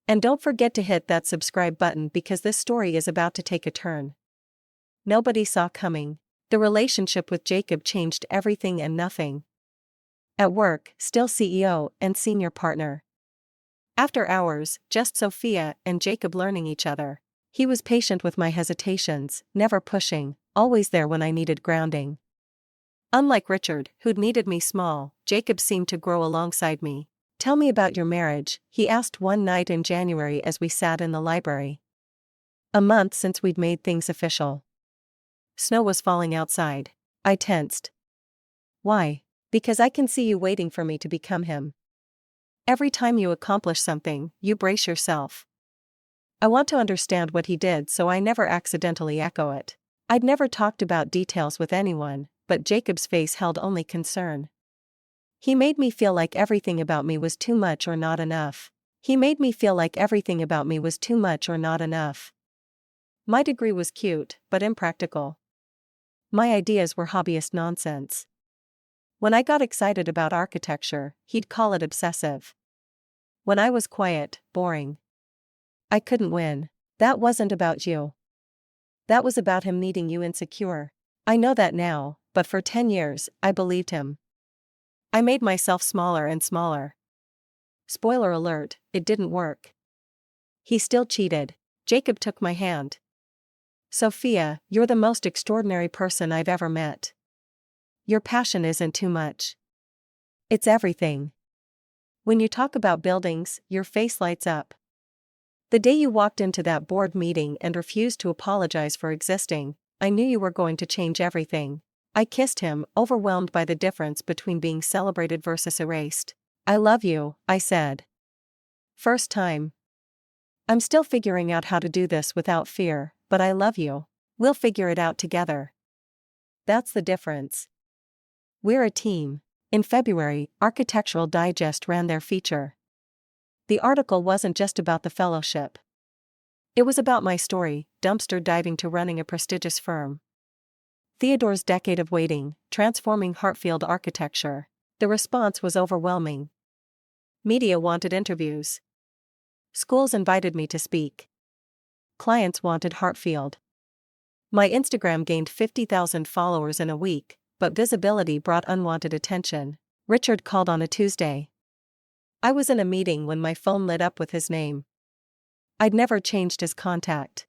And don't forget to hit that subscribe button because this story is about to take a turn. Nobody saw coming. The relationship with Jacob changed everything and nothing. At work, still CEO and senior partner. After hours, just Sophia and Jacob learning each other. He was patient with my hesitations, never pushing, always there when I needed grounding. Unlike Richard, who'd needed me small, Jacob seemed to grow alongside me. "Tell me about your marriage," he asked one night in January as we sat in the library. A month since we'd made things official. Snow was falling outside. I tensed. "Why?" "Because I can see you waiting for me to become him. Every time you accomplish something, you brace yourself. I want to understand what he did so I never accidentally echo it." I'd never talked about details with anyone, but Jacob's face held only concern. He made me feel like everything about me was too much or not enough. He made me feel like everything about me was too much or not enough. My degree was cute, but impractical. My ideas were hobbyist nonsense. When I got excited about architecture, he'd call it obsessive. When I was quiet, boring. I couldn't win. That wasn't about you. That was about him needing you insecure. I know that now, but for 10 years, I believed him. I made myself smaller and smaller. Spoiler alert, it didn't work. He still cheated. Jacob took my hand. "Sophia, you're the most extraordinary person I've ever met. Your passion isn't too much. It's everything. When you talk about buildings, your face lights up. The day you walked into that board meeting and refused to apologize for existing, I knew you were going to change everything." I kissed him, overwhelmed by the difference between being celebrated versus erased. "I love you," I said. "First time. I'm still figuring out how to do this without fear, but I love you. We'll figure it out together. That's the difference. We're a team." In February, Architectural Digest ran their feature. The article wasn't just about the fellowship. It was about my story, dumpster diving to running a prestigious firm. Theodore's decade of waiting, transforming Hartfield architecture. The response was overwhelming. Media wanted interviews. Schools invited me to speak. Clients wanted Hartfield. My Instagram gained 50,000 followers in a week, but visibility brought unwanted attention. Richard called on a Tuesday. I was in a meeting when my phone lit up with his name. I'd never changed his contact.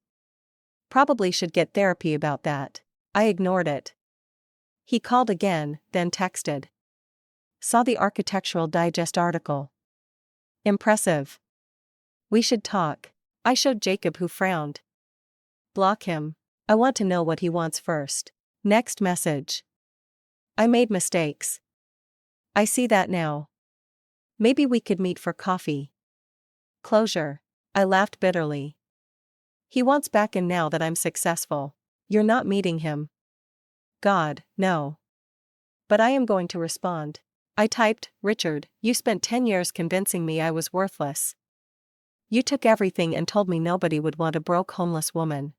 Probably should get therapy about that. I ignored it. He called again, then texted. "Saw the Architectural Digest article. Impressive. We should talk." I showed Jacob, who frowned. "Block him. I want to know what he wants first." Next message. "I made mistakes. I see that now. Maybe we could meet for coffee." Closure. I laughed bitterly. He wants back in now that I'm successful. You're not meeting him. God, no. But I am going to respond. I typed, "Richard, you spent 10 years convincing me I was worthless. You took everything and told me nobody would want a broke homeless woman.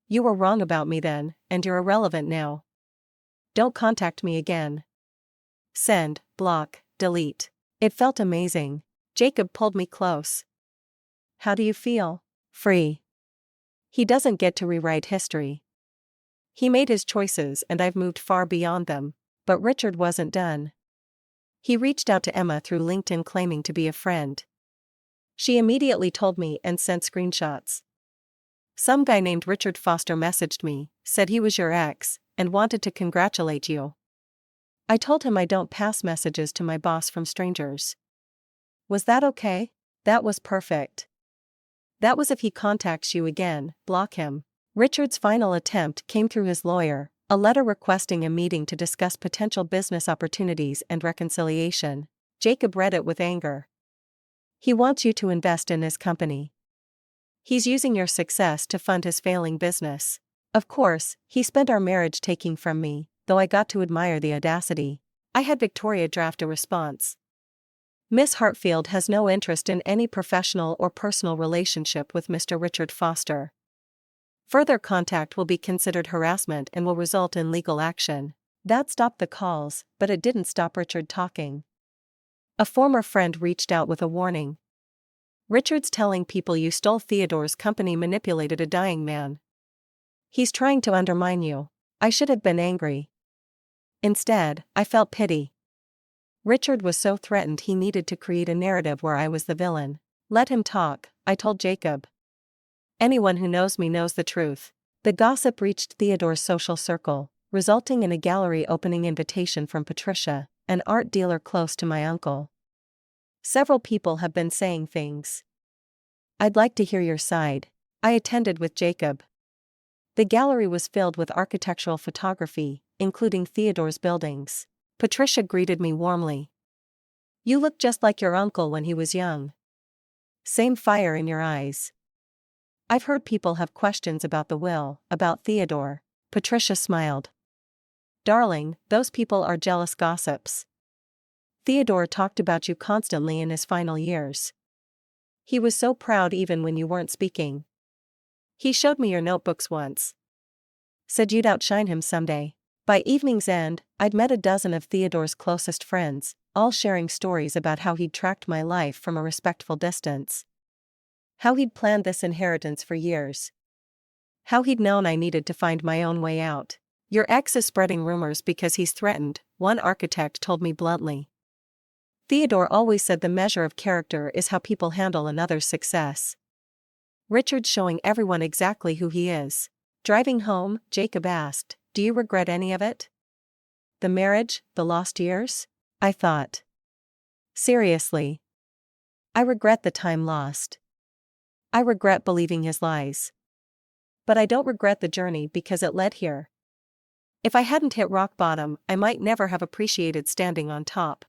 You were wrong about me then, and you're irrelevant now. Don't contact me again." Send, block, delete. It felt amazing. Jacob pulled me close. "How do you feel?" "Free." He doesn't get to rewrite history. He made his choices and I've moved far beyond them. But Richard wasn't done. He reached out to Emma through LinkedIn claiming to be a friend. She immediately told me and sent screenshots. "Some guy named Richard Foster messaged me, said he was your ex, and wanted to congratulate you." I told him I don't pass messages to my boss from strangers. "Was that okay?" "That was perfect." "That was if he contacts you again, block him." Richard's final attempt came through his lawyer, a letter requesting a meeting to discuss potential business opportunities and reconciliation. Jacob read it with anger. "He wants you to invest in his company. He's using your success to fund his failing business. Of course, he spent our marriage taking from me, though I got to admire the audacity." I had Victoria draft a response. "Miss Hartfield has no interest in any professional or personal relationship with Mr. Richard Foster. Further contact will be considered harassment and will result in legal action." That stopped the calls, but it didn't stop Richard talking. A former friend reached out with a warning. "Richard's telling people you stole Theodore's company, manipulated a dying man. He's trying to undermine you." I should have been angry. Instead, I felt pity. Richard was so threatened he needed to create a narrative where I was the villain. "Let him talk," I told Jacob. "Anyone who knows me knows the truth. The gossip reached Theodore's social circle, resulting in a gallery opening invitation from Patricia, an art dealer close to my uncle. Several people have been saying things. I'd like to hear your side. I attended with Jacob. The gallery was filled with architectural photography, including Theodore's buildings. Patricia greeted me warmly. You look just like your uncle when he was young. Same fire in your eyes. I've heard people have questions about the will, about Theodore. Patricia smiled. Darling, those people are jealous gossips. Theodore talked about you constantly in his final years. He was so proud even when you weren't speaking. He showed me your notebooks once. Said you'd outshine him someday. By evening's end, I'd met a dozen of Theodore's closest friends, all sharing stories about how he'd tracked my life from a respectful distance. How he'd planned this inheritance for years. How he'd known I needed to find my own way out. Your ex is spreading rumors because he's threatened, one architect told me bluntly. Theodore always said the measure of character is how people handle another's success. Richard's showing everyone exactly who he is. Driving home, Jacob asked, do you regret any of it? The marriage, the lost years? I thought. Seriously. I regret the time lost. I regret believing his lies. But I don't regret the journey because it led here. If I hadn't hit rock bottom, I might never have appreciated standing on top.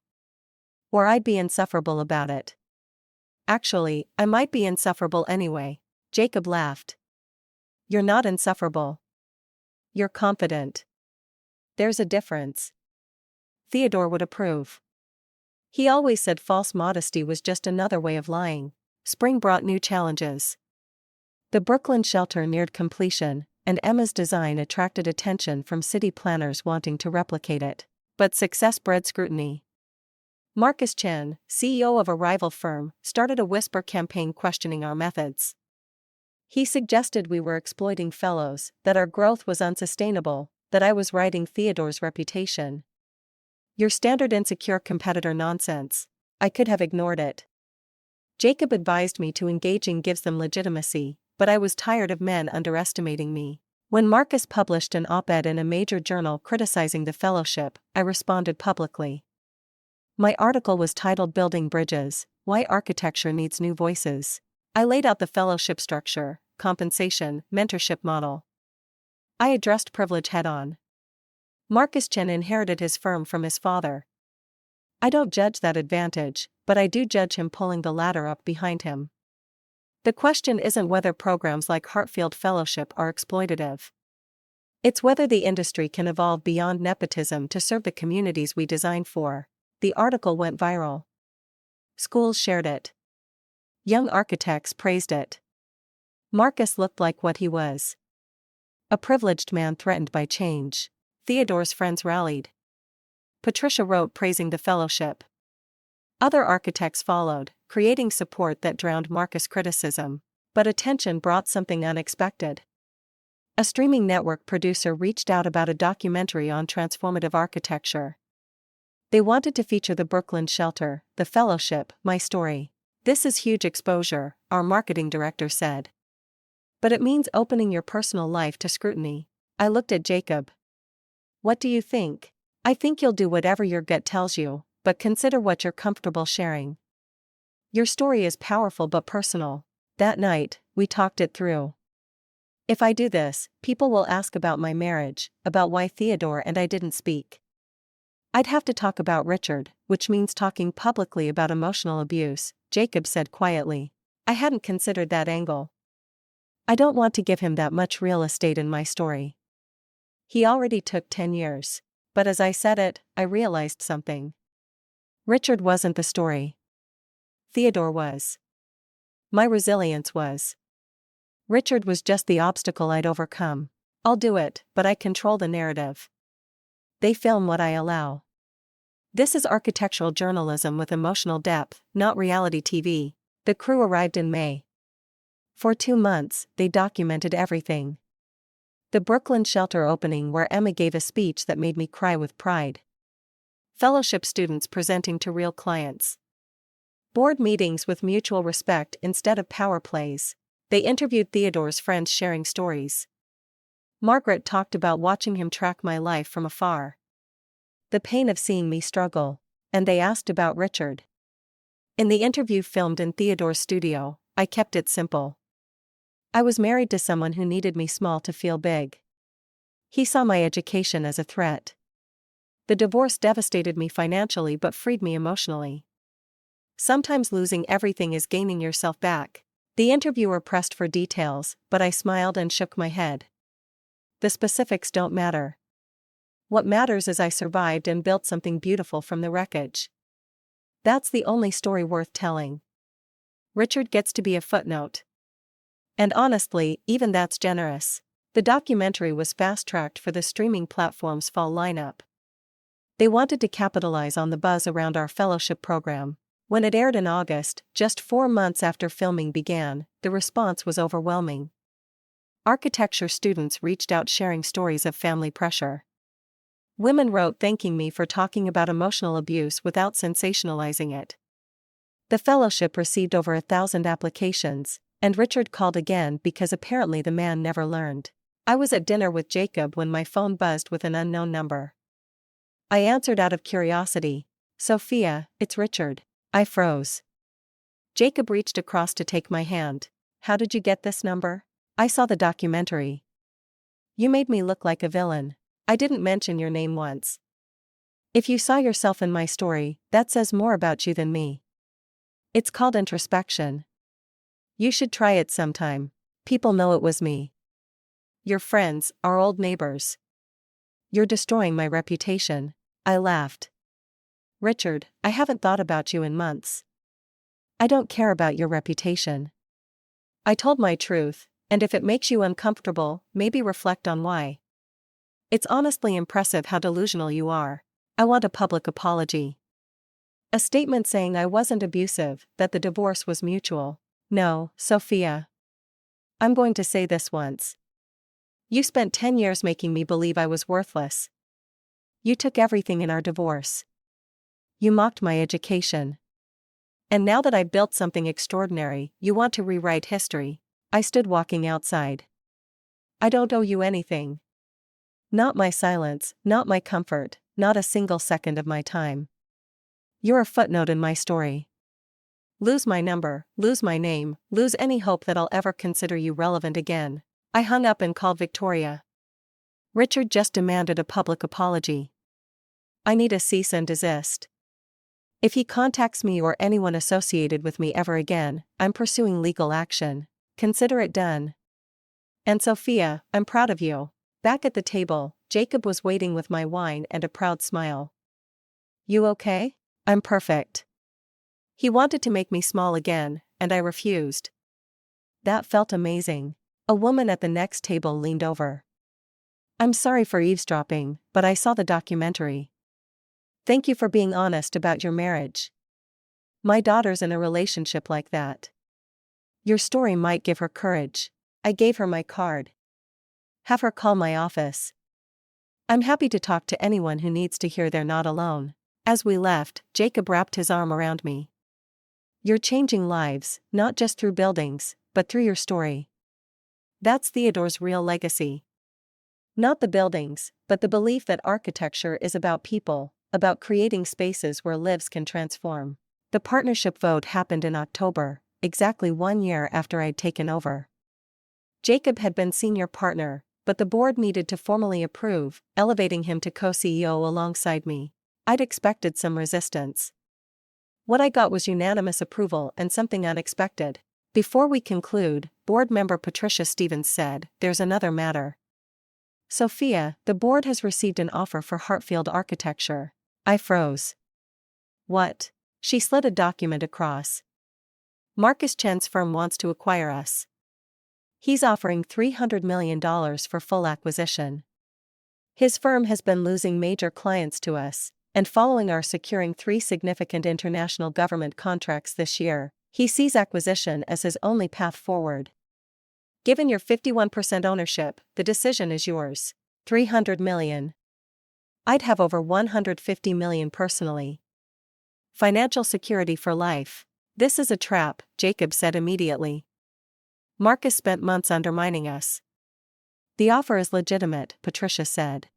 Or I'd be insufferable about it. Actually, I might be insufferable anyway. Jacob laughed. You're not insufferable. You're confident. There's a difference. Theodore would approve. He always said false modesty was just another way of lying. Spring brought new challenges. The Brooklyn shelter neared completion, and Emma's design attracted attention from city planners wanting to replicate it. But success bred scrutiny. Marcus Chen, CEO of a rival firm, started a whisper campaign questioning our methods. He suggested we were exploiting fellows, that our growth was unsustainable, that I was writing Theodore's reputation. Your standard insecure competitor nonsense. I could have ignored it. Jacob advised me to engaging gives them legitimacy, but I was tired of men underestimating me. When Marcus published an op-ed in a major journal criticizing the fellowship, I responded publicly. My article was titled Building Bridges, Why Architecture Needs New Voices. I laid out the fellowship structure, compensation, mentorship model. I addressed privilege head-on. Marcus Chen inherited his firm from his father. I don't judge that advantage, but I do judge him pulling the ladder up behind him. The question isn't whether programs like Hartfield Fellowship are exploitative. It's whether the industry can evolve beyond nepotism to serve the communities we design for. The article went viral. Schools shared it. Young architects praised it. Marcus looked like what he was. A privileged man threatened by change. Theodore's friends rallied. Patricia wrote praising the fellowship. Other architects followed, creating support that drowned Marcus' criticism. But attention brought something unexpected. A streaming network producer reached out about a documentary on transformative architecture. They wanted to feature the Brooklyn shelter, the fellowship, my story. This is huge exposure, our marketing director said. But it means opening your personal life to scrutiny. I looked at Jacob. What do you think? I think you'll do whatever your gut tells you, but consider what you're comfortable sharing. Your story is powerful but personal. That night, we talked it through. If I do this, people will ask about my marriage, about why Theodore and I didn't speak. I'd have to talk about Richard, which means talking publicly about emotional abuse, Jacob said quietly. I hadn't considered that angle. I don't want to give him that much real estate in my story. He already took 10 years. But as I said it, I realized something. Richard wasn't the story. Theodore was. My resilience was. Richard was just the obstacle I'd overcome. I'll do it, but I control the narrative. They film what I allow. This is architectural journalism with emotional depth, not reality TV. The crew arrived in May. For 2 months, they documented everything. The Brooklyn shelter opening where Emma gave a speech that made me cry with pride. Fellowship students presenting to real clients. Board meetings with mutual respect instead of power plays. They interviewed Theodore's friends sharing stories. Margaret talked about watching him track my life from afar. The pain of seeing me struggle. And they asked about Richard. In the interview filmed in Theodore's studio, I kept it simple. I was married to someone who needed me small to feel big. He saw my education as a threat. The divorce devastated me financially but freed me emotionally. Sometimes losing everything is gaining yourself back. The interviewer pressed for details, but I smiled and shook my head. The specifics don't matter. What matters is I survived and built something beautiful from the wreckage. That's the only story worth telling. Richard gets to be a footnote. And honestly, even that's generous. The documentary was fast-tracked for the streaming platform's fall lineup. They wanted to capitalize on the buzz around our fellowship program. When it aired in August, just 4 months after filming began, the response was overwhelming. Architecture students reached out sharing stories of family pressure. Women wrote thanking me for talking about emotional abuse without sensationalizing it. The fellowship received over 1,000 applications, and Richard called again because apparently the man never learned. I was at dinner with Jacob when my phone buzzed with an unknown number. I answered out of curiosity. "Sophia, it's Richard." I froze. Jacob reached across to take my hand. "How did you get this number?" "I saw the documentary. You made me look like a villain. I didn't mention your name once." "If you saw yourself in my story, that says more about you than me." "It's called introspection. You should try it sometime. People know it was me. Your friends, our old neighbors. You're destroying my reputation." I laughed. "Richard, I haven't thought about you in months." "I don't care about your reputation." I told my truth, and if it makes you uncomfortable, maybe reflect on why. "It's honestly impressive how delusional you are. I want a public apology. A statement saying I wasn't abusive, that the divorce was mutual." "No, Sophia. I'm going to say this once. You spent 10 years making me believe I was worthless. You took everything in our divorce. You mocked my education. And now that I've built something extraordinary, you want to rewrite history." I stood walking outside. "I don't owe you anything. Not my silence, not my comfort, not a single second of my time. You're a footnote in my story. Lose my number, lose my name, lose any hope that I'll ever consider you relevant again." I hung up and called Victoria. "Richard just demanded a public apology. I need a cease and desist. If he contacts me or anyone associated with me ever again, I'm pursuing legal action. Consider it done. And Sophia, I'm proud of you." Back at the table, Jacob was waiting with my wine and a proud smile. "You okay?" "I'm perfect." He wanted to make me small again, and I refused. That felt amazing. A woman at the next table leaned over. "I'm sorry for eavesdropping, but I saw the documentary. Thank you for being honest about your marriage. My daughter's in a relationship like that. Your story might give her courage." I gave her my card. "Have her call my office. I'm happy to talk to anyone who needs to hear they're not alone." As we left, Jacob wrapped his arm around me. "You're changing lives, not just through buildings, but through your story. That's Theodore's real legacy. Not the buildings, but the belief that architecture is about people, about creating spaces where lives can transform." The partnership vote happened in October, exactly 1 year after I'd taken over. Jacob had been senior partner, but the board needed to formally approve, elevating him to co-CEO alongside me. I'd expected some resistance. What I got was unanimous approval and something unexpected. Before we conclude, board member Patricia Stevens said, "There's another matter. Sophia, the board has received an offer for Hartfield Architecture." I froze. "What?" She slid a document across. "Marcus Chen's firm wants to acquire us. He's offering $300 million for full acquisition. His firm has been losing major clients to us, and following our securing 3 significant international government contracts this year, he sees acquisition as his only path forward. Given your 51% ownership, the decision is yours. $300 million. I'd have over $150 million personally. Financial security for life." "This is a trap," Jacob said immediately. "Marcus spent months undermining us. The offer is legitimate, Patricia said.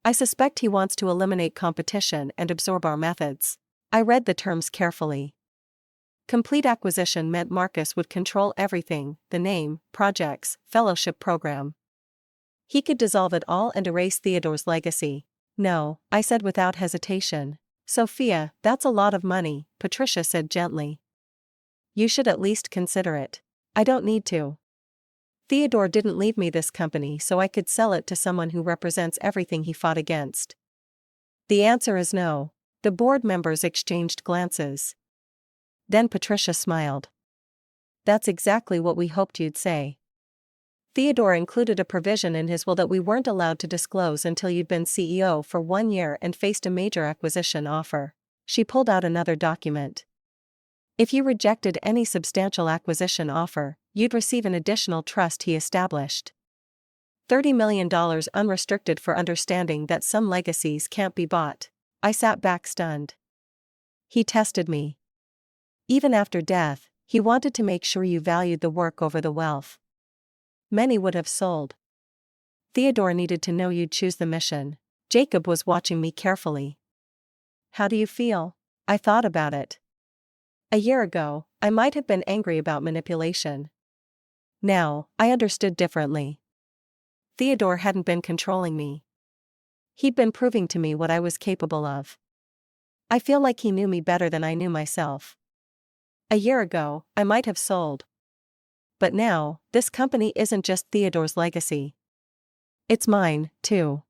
I suspect he wants to eliminate competition and absorb our methods. I read the terms carefully. Complete acquisition meant Marcus would control everything: the name, projects, fellowship program. He could dissolve it all and erase Theodore's legacy. No, I said without hesitation. Sophia, that's a lot of money, Patricia said gently. You should at least consider it. I don't need to. Theodore didn't leave me this company so I could sell it to someone who represents everything he fought against. The answer is no. The board members exchanged glances. Then Patricia smiled. That's exactly what we hoped you'd say. Theodore included a provision in his will that we weren't allowed to disclose until you'd been CEO for 1 year and faced a major acquisition offer. She pulled out another document. If you rejected any substantial acquisition offer, you'd receive an additional trust he established. $30 million unrestricted for understanding that some legacies can't be bought. I sat back stunned. He tested me. Even after death, he wanted to make sure you valued the work over the wealth. Many would have sold. Theodore needed to know you'd choose the mission. Jacob was watching me carefully. How do you feel? I thought about it. A year ago, I might have been angry about manipulation. Now, I understood differently. Theodore hadn't been controlling me. He'd been proving to me what I was capable of. I feel like he knew me better than I knew myself. A year ago, I might have sold. But now, this company isn't just Theodore's legacy. It's mine, too.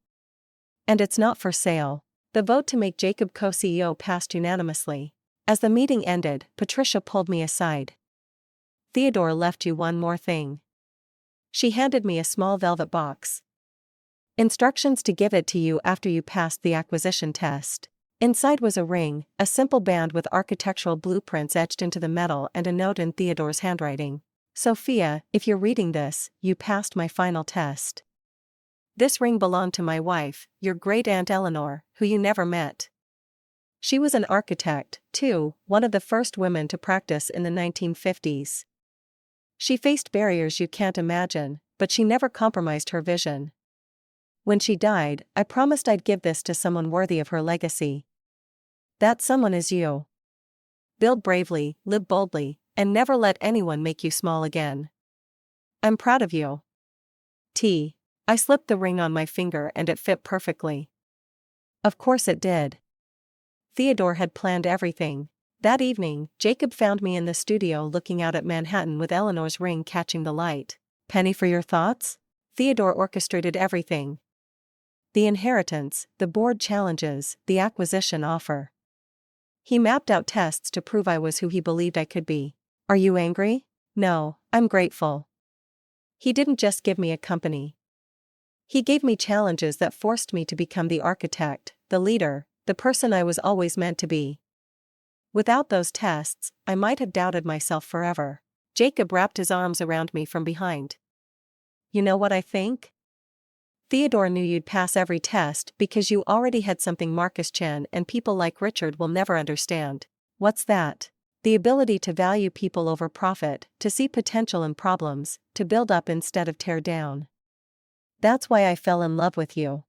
And it's not for sale. The vote to make Jacob co-CEO passed unanimously. As the meeting ended, Patricia pulled me aside. Theodore left you one more thing. She handed me a small velvet box. Instructions to give it to you after you passed the acquisition test. Inside was a ring, a simple band with architectural blueprints etched into the metal and a note in Theodore's handwriting. Sophia, if you're reading this, you passed my final test. This ring belonged to my wife, your great-aunt Eleanor, who you never met. She was an architect, too, one of the first women to practice in the 1950s. She faced barriers you can't imagine, but she never compromised her vision. When she died, I promised I'd give this to someone worthy of her legacy. That someone is you. Build bravely, live boldly, and never let anyone make you small again. I'm proud of you. T. I slipped the ring on my finger and it fit perfectly. Of course it did. Theodore had planned everything. That evening, Jacob found me in the studio looking out at Manhattan with Eleanor's ring catching the light. Penny for your thoughts? Theodore orchestrated everything. The inheritance, the board challenges, the acquisition offer. He mapped out tests to prove I was who he believed I could be. Are you angry? No, I'm grateful. He didn't just give me a company. He gave me challenges that forced me to become the architect, the leader, the person I was always meant to be. Without those tests, I might have doubted myself forever. Jacob wrapped his arms around me from behind. You know what I think? Theodore knew you'd pass every test because you already had something Marcus Chen and people like Richard will never understand. What's that? The ability to value people over profit, to see potential in problems, to build up instead of tear down. That's why I fell in love with you.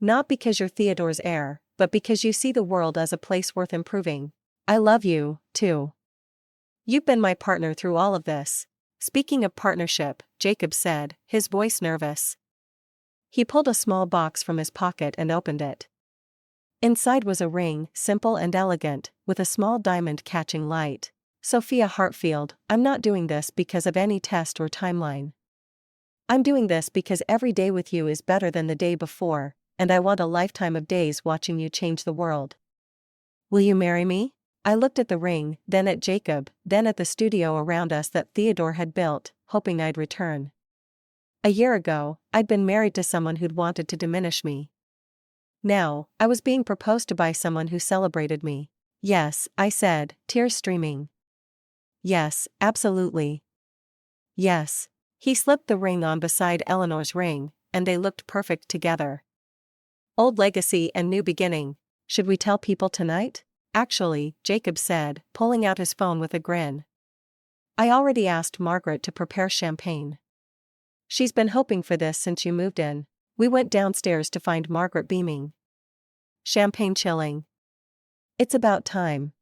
Not because you're Theodore's heir, but because you see the world as a place worth improving. I love you, too. You've been my partner through all of this. Speaking of partnership, Jacob said, his voice nervous. He pulled a small box from his pocket and opened it. Inside was a ring, simple and elegant, with a small diamond catching light. Sophia Hartfield, I'm not doing this because of any test or timeline. I'm doing this because every day with you is better than the day before, and I want a lifetime of days watching you change the world. Will you marry me? I looked at the ring, then at Jacob, then at the studio around us that Theodore had built, hoping I'd return. A year ago, I'd been married to someone who'd wanted to diminish me. Now, I was being proposed to by someone who celebrated me. Yes, I said, tears streaming. Yes, absolutely. Yes. He slipped the ring on beside Eleanor's ring, and they looked perfect together. Old legacy and new beginning. Should we tell people tonight? Actually, Jacob said, pulling out his phone with a grin. I already asked Margaret to prepare champagne. She's been hoping for this since you moved in. We went downstairs to find Margaret beaming. Champagne chilling. It's about time.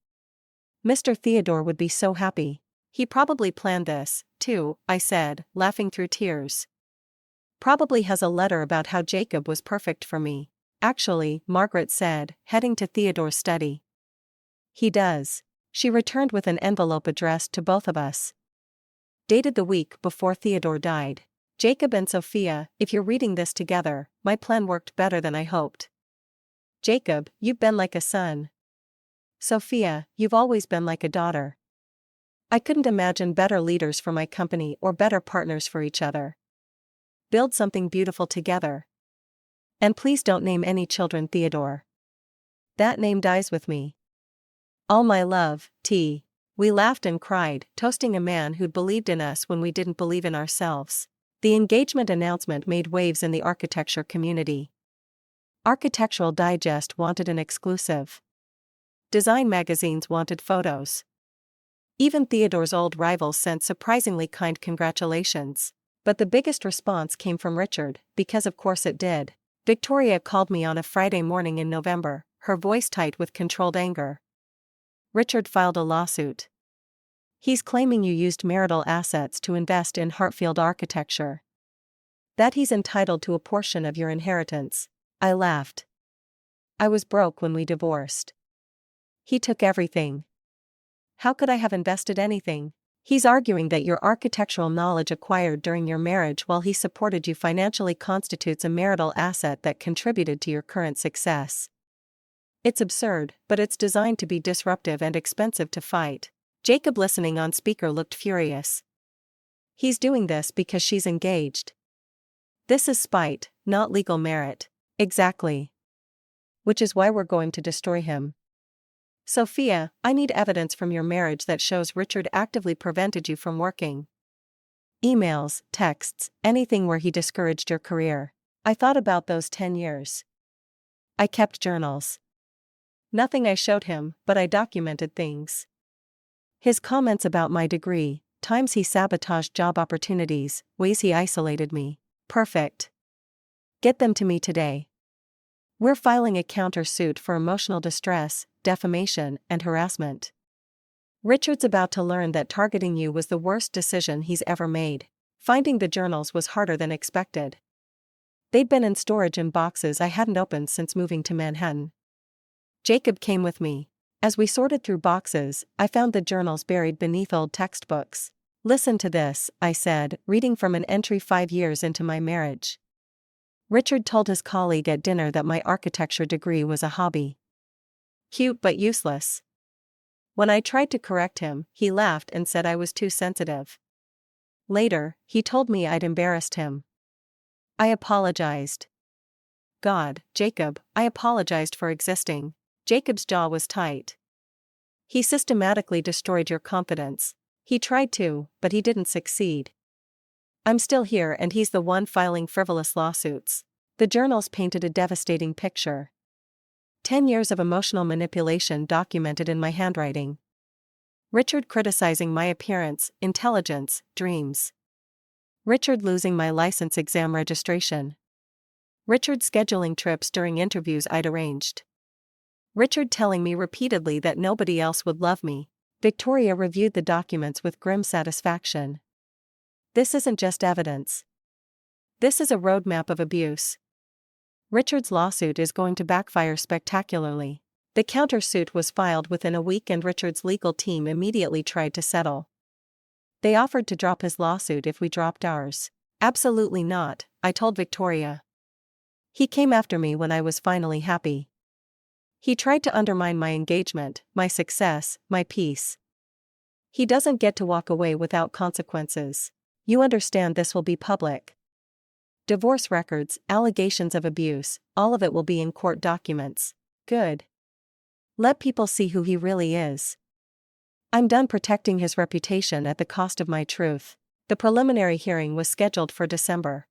Mr. Theodore would be so happy. He probably planned this, too, I said, laughing through tears. Probably has a letter about how Jacob was perfect for me. Actually, Margaret said, heading to Theodore's study. He does. She returned with an envelope addressed to both of us. Dated the week before Theodore died. Jacob and Sophia, if you're reading this together, my plan worked better than I hoped. Jacob, you've been like a son. Sophia, you've always been like a daughter. I couldn't imagine better leaders for my company or better partners for each other. Build something beautiful together. And please don't name any children Theodore. That name dies with me. All my love, T. We laughed and cried, toasting a man who'd believed in us when we didn't believe in ourselves. The engagement announcement made waves in the architecture community. Architectural Digest wanted an exclusive. Design magazines wanted photos. Even Theodore's old rivals sent surprisingly kind congratulations. But the biggest response came from Richard, because of course it did. Victoria called me on a Friday morning in November, her voice tight with controlled anger. Richard filed a lawsuit. He's claiming you used marital assets to invest in Hartfield architecture. That he's entitled to a portion of your inheritance. I laughed. I was broke when we divorced. He took everything. How could I have invested anything? He's arguing that your architectural knowledge acquired during your marriage while he supported you financially constitutes a marital asset that contributed to your current success. It's absurd, but it's designed to be disruptive and expensive to fight. Jacob, listening on speaker, looked furious. He's doing this because she's engaged. This is spite, not legal merit. Exactly. Which is why we're going to destroy him. Sophia, I need evidence from your marriage that shows Richard actively prevented you from working. Emails, texts, anything where he discouraged your career. I thought about those 10 years. I kept journals. Nothing I showed him, but I documented things. His comments about my degree, times he sabotaged job opportunities, ways he isolated me. Perfect. Get them to me today. We're filing a counter-suit for emotional distress, defamation, and harassment. Richard's about to learn that targeting you was the worst decision he's ever made. Finding the journals was harder than expected. They'd been in storage in boxes I hadn't opened since moving to Manhattan. Jacob came with me. As we sorted through boxes, I found the journals buried beneath old textbooks. Listen to this, I said, reading from an entry 5 years into my marriage. Richard told his colleague at dinner that my architecture degree was a hobby. Cute but useless. When I tried to correct him, he laughed and said I was too sensitive. Later, he told me I'd embarrassed him. I apologized. God, Jacob, I apologized for existing. Jacob's jaw was tight. He systematically destroyed your confidence. He tried to, but he didn't succeed. I'm still here and he's the one filing frivolous lawsuits. The journals painted a devastating picture. 10 years of emotional manipulation documented in my handwriting. Richard criticizing my appearance, intelligence, dreams. Richard losing my license exam registration. Richard scheduling trips during interviews I'd arranged. Richard telling me repeatedly that nobody else would love me. Victoria reviewed the documents with grim satisfaction. This isn't just evidence. This is a roadmap of abuse. Richard's lawsuit is going to backfire spectacularly. The countersuit was filed within a week and Richard's legal team immediately tried to settle. They offered to drop his lawsuit if we dropped ours. Absolutely not, I told Victoria. He came after me when I was finally happy. He tried to undermine my engagement, my success, my peace. He doesn't get to walk away without consequences. You understand this will be public. Divorce records, allegations of abuse, all of it will be in court documents. Good. Let people see who he really is. I'm done protecting his reputation at the cost of my truth. The preliminary hearing was scheduled for December.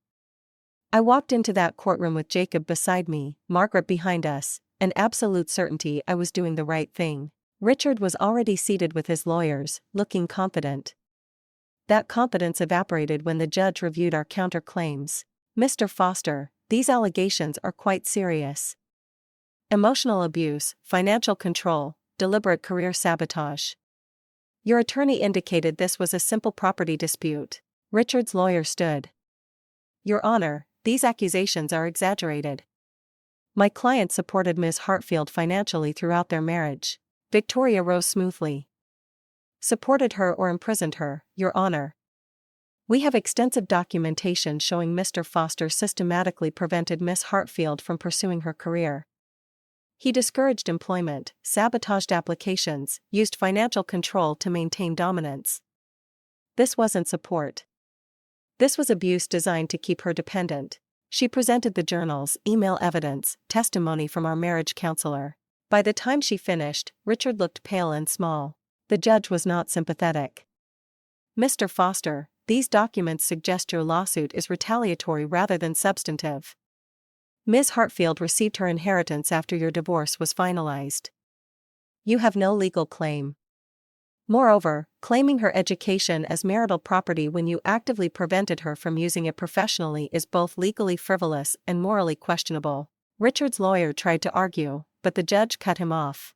I walked into that courtroom with Jacob beside me, Margaret behind us, an absolute certainty I was doing the right thing. Richard was already seated with his lawyers, looking confident. That confidence evaporated when the judge reviewed our counterclaims. Mr. Foster, these allegations are quite serious. Emotional abuse, financial control, deliberate career sabotage. Your attorney indicated this was a simple property dispute. Richard's lawyer stood. Your Honor, these accusations are exaggerated. My client supported Ms. Hartfield financially throughout their marriage. Victoria rose smoothly. Supported her or imprisoned her, Your Honor. We have extensive documentation showing Mr. Foster systematically prevented Ms. Hartfield from pursuing her career. He discouraged employment, sabotaged applications, used financial control to maintain dominance. This wasn't support. This was abuse designed to keep her dependent. She presented the journals, email evidence, testimony from our marriage counselor. By the time she finished, Richard looked pale and small. The judge was not sympathetic. Mr. Foster, these documents suggest your lawsuit is retaliatory rather than substantive. Ms. Hartfield received her inheritance after your divorce was finalized. You have no legal claim. Moreover, claiming her education as marital property when you actively prevented her from using it professionally is both legally frivolous and morally questionable. Richard's lawyer tried to argue, but the judge cut him off.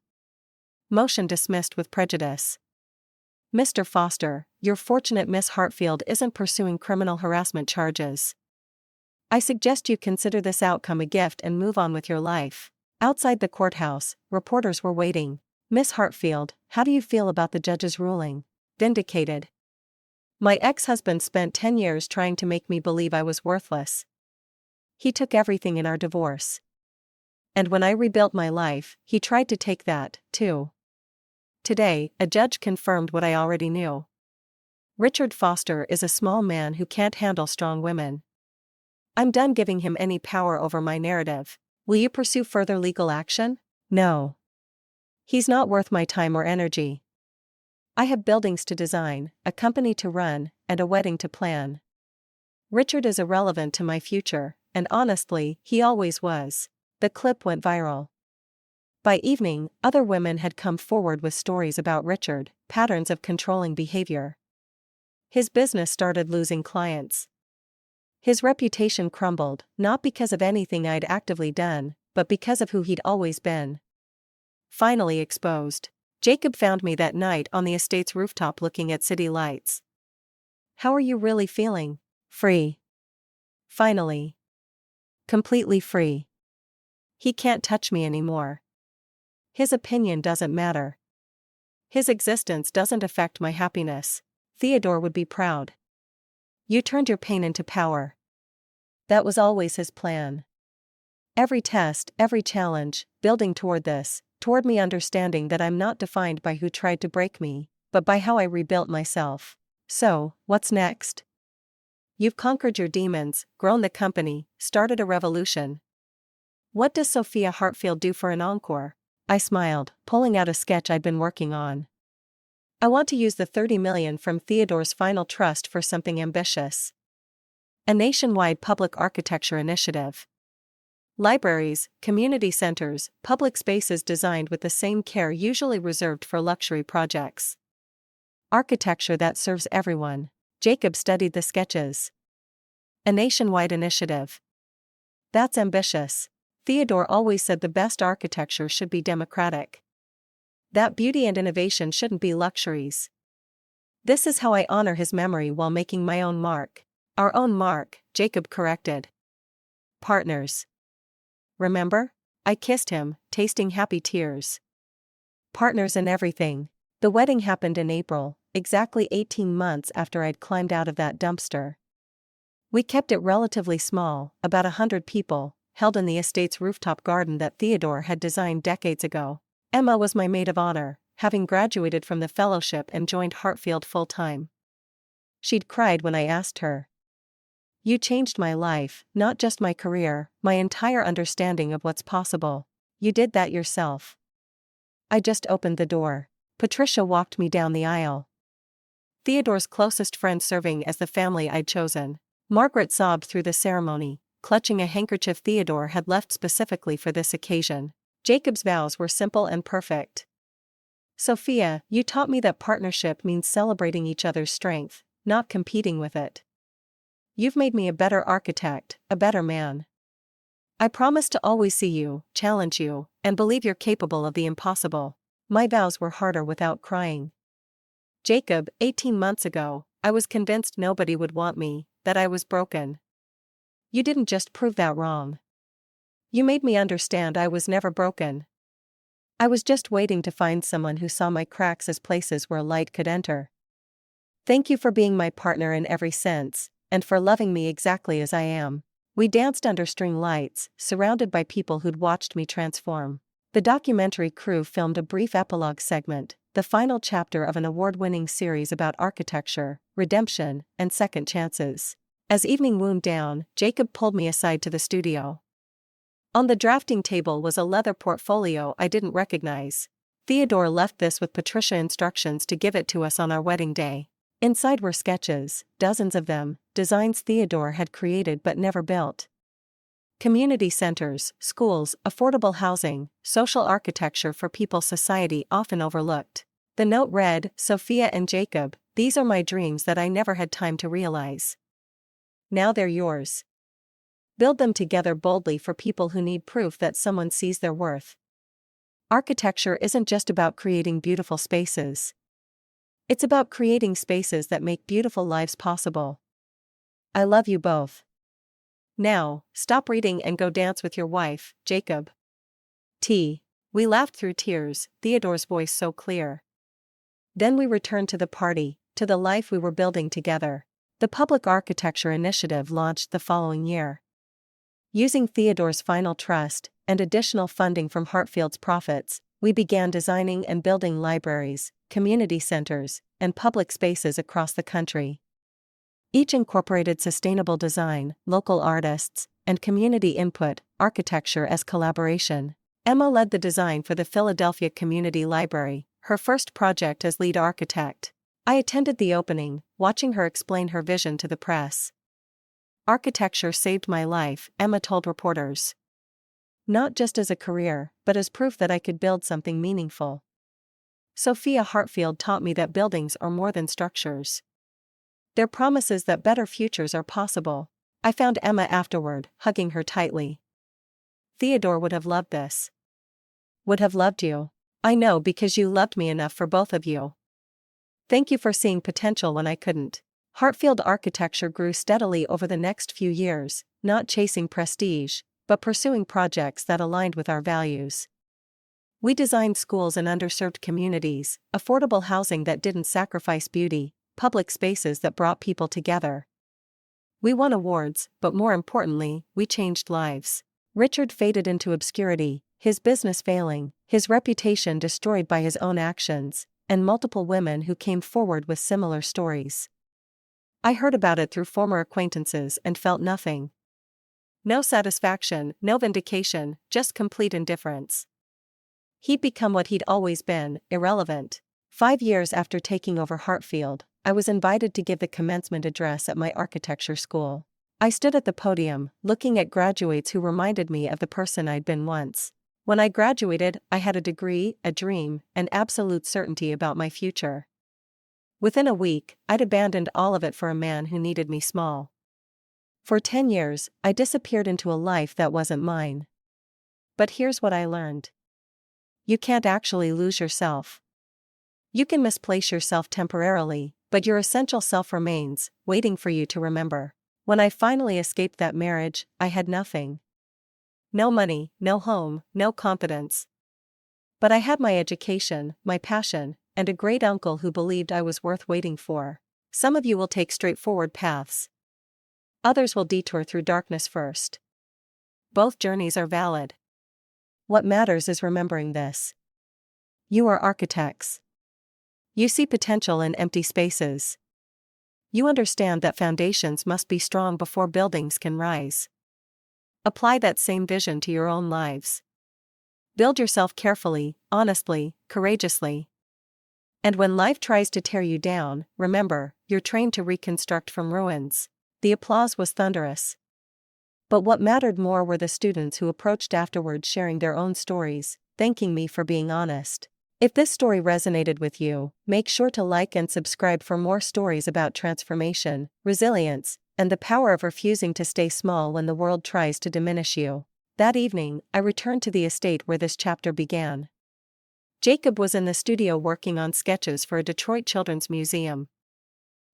Motion dismissed with prejudice. Mr. Foster, you're fortunate Miss Hartfield isn't pursuing criminal harassment charges. I suggest you consider this outcome a gift and move on with your life. Outside the courthouse, reporters were waiting. Miss Hartfield, how do you feel about the judge's ruling? Vindicated. My ex-husband spent 10 years trying to make me believe I was worthless. He took everything in our divorce. And when I rebuilt my life, he tried to take that, too. Today, a judge confirmed what I already knew. Richard Foster is a small man who can't handle strong women. I'm done giving him any power over my narrative. Will you pursue further legal action? No. He's not worth my time or energy. I have buildings to design, a company to run, and a wedding to plan. Richard is irrelevant to my future, and honestly, he always was. The clip went viral. By evening, other women had come forward with stories about Richard, patterns of controlling behavior. His business started losing clients. His reputation crumbled, not because of anything I'd actively done, but because of who he'd always been. Finally exposed. Jacob found me that night on the estate's rooftop looking at city lights. How are you really feeling? Free. Finally. Completely free. He can't touch me anymore. His opinion doesn't matter. His existence doesn't affect my happiness. Theodore would be proud. You turned your pain into power. That was always his plan. Every test, every challenge, building toward this, toward me understanding that I'm not defined by who tried to break me, but by how I rebuilt myself. So, what's next? You've conquered your demons, grown the company, started a revolution. What does Sophia Hartfield do for an encore? I smiled, pulling out a sketch I'd been working on. I want to use the $30 million from Theodore's final trust for something ambitious. A nationwide public architecture initiative. Libraries, community centers, public spaces designed with the same care usually reserved for luxury projects. Architecture that serves everyone. Jacob studied the sketches. A nationwide initiative. That's ambitious. Theodore always said the best architecture should be democratic. That beauty and innovation shouldn't be luxuries. This is how I honor his memory while making my own mark. Our own mark, Jacob corrected. Partners. Remember? I kissed him, tasting happy tears. Partners in everything. The wedding happened in April, exactly 18 months after I'd climbed out of that dumpster. We kept it relatively small, about 100 people, held in the estate's rooftop garden that Theodore had designed decades ago. Emma was my maid of honor, having graduated from the fellowship and joined Hartfield full-time. She'd cried when I asked her. You changed my life, not just my career, my entire understanding of what's possible. You did that yourself. I just opened the door. Patricia walked me down the aisle. Theodore's closest friend serving as the family I'd chosen. Margaret sobbed through the ceremony, clutching a handkerchief Theodore had left specifically for this occasion. Jacob's vows were simple and perfect. Sophia, you taught me that partnership means celebrating each other's strength, not competing with it. You've made me a better architect, a better man. I promise to always see you, challenge you, and believe you're capable of the impossible. My vows were harder without crying. Jacob, 18 months ago, I was convinced nobody would want me, that I was broken. You didn't just prove that wrong. You made me understand I was never broken. I was just waiting to find someone who saw my cracks as places where light could enter. Thank you for being my partner in every sense, and for loving me exactly as I am. We danced under string lights, surrounded by people who'd watched me transform. The documentary crew filmed a brief epilogue segment, the final chapter of an award-winning series about architecture, redemption, and second chances. As evening wound down, Jacob pulled me aside to the studio. On the drafting table was a leather portfolio I didn't recognize. Theodore left this with Patricia instructions to give it to us on our wedding day. Inside were sketches, dozens of them, designs Theodore had created but never built. Community centers, schools, affordable housing, social architecture for people society often overlooked. The note read, "Sophia and Jacob, these are my dreams that I never had time to realize. Now they're yours. Build them together boldly for people who need proof that someone sees their worth." Architecture isn't just about creating beautiful spaces. It's about creating spaces that make beautiful lives possible. I love you both. Now, stop reading and go dance with your wife, Jacob. We laughed through tears, Theodore's voice so clear. Then we returned to the party, to the life we were building together. The Public Architecture Initiative launched the following year. Using Theodore's final trust, and additional funding from Hartfield's profits, we began designing and building libraries, community centers, and public spaces across the country. Each incorporated sustainable design, local artists, and community input, architecture as collaboration. Emma led the design for the Philadelphia Community Library, her first project as lead architect. I attended the opening, watching her explain her vision to the press. "Architecture saved my life," Emma told reporters. "Not just as a career, but as proof that I could build something meaningful." Sophia Hartfield taught me that buildings are more than structures. They're promises that better futures are possible. I found Emma afterward, hugging her tightly. "Theodore would have loved this. Would have loved you. I know because you loved me enough for both of you. Thank you for seeing potential when I couldn't." Hartfield architecture grew steadily over the next few years, not chasing prestige, but pursuing projects that aligned with our values. We designed schools in underserved communities, affordable housing that didn't sacrifice beauty, public spaces that brought people together. We won awards, but more importantly, we changed lives. Richard faded into obscurity, his business failing, his reputation destroyed by his own actions, and multiple women who came forward with similar stories. I heard about it through former acquaintances and felt nothing. No satisfaction, no vindication, just complete indifference. He'd become what he'd always been, irrelevant. 5 years after taking over Hartfield, I was invited to give the commencement address at my architecture school. I stood at the podium, looking at graduates who reminded me of the person I'd been once. When I graduated, I had a degree, a dream, and absolute certainty about my future. Within a week, I'd abandoned all of it for a man who needed me small. For 10 years, I disappeared into a life that wasn't mine. But here's what I learned. You can't actually lose yourself. You can misplace yourself temporarily, but your essential self remains, waiting for you to remember. When I finally escaped that marriage, I had nothing. No money, no home, no confidence. But I had my education, my passion, and a great uncle who believed I was worth waiting for. Some of you will take straightforward paths. Others will detour through darkness first. Both journeys are valid. What matters is remembering this. You are architects. You see potential in empty spaces. You understand that foundations must be strong before buildings can rise. Apply that same vision to your own lives. Build yourself carefully, honestly, courageously. And when life tries to tear you down, remember, you're trained to reconstruct from ruins. The applause was thunderous. But what mattered more were the students who approached afterwards sharing their own stories, thanking me for being honest. If this story resonated with you, make sure to like and subscribe for more stories about transformation, resilience, and the power of refusing to stay small when the world tries to diminish you. That evening, I returned to the estate where this chapter began. Jacob was in the studio working on sketches for a Detroit children's museum.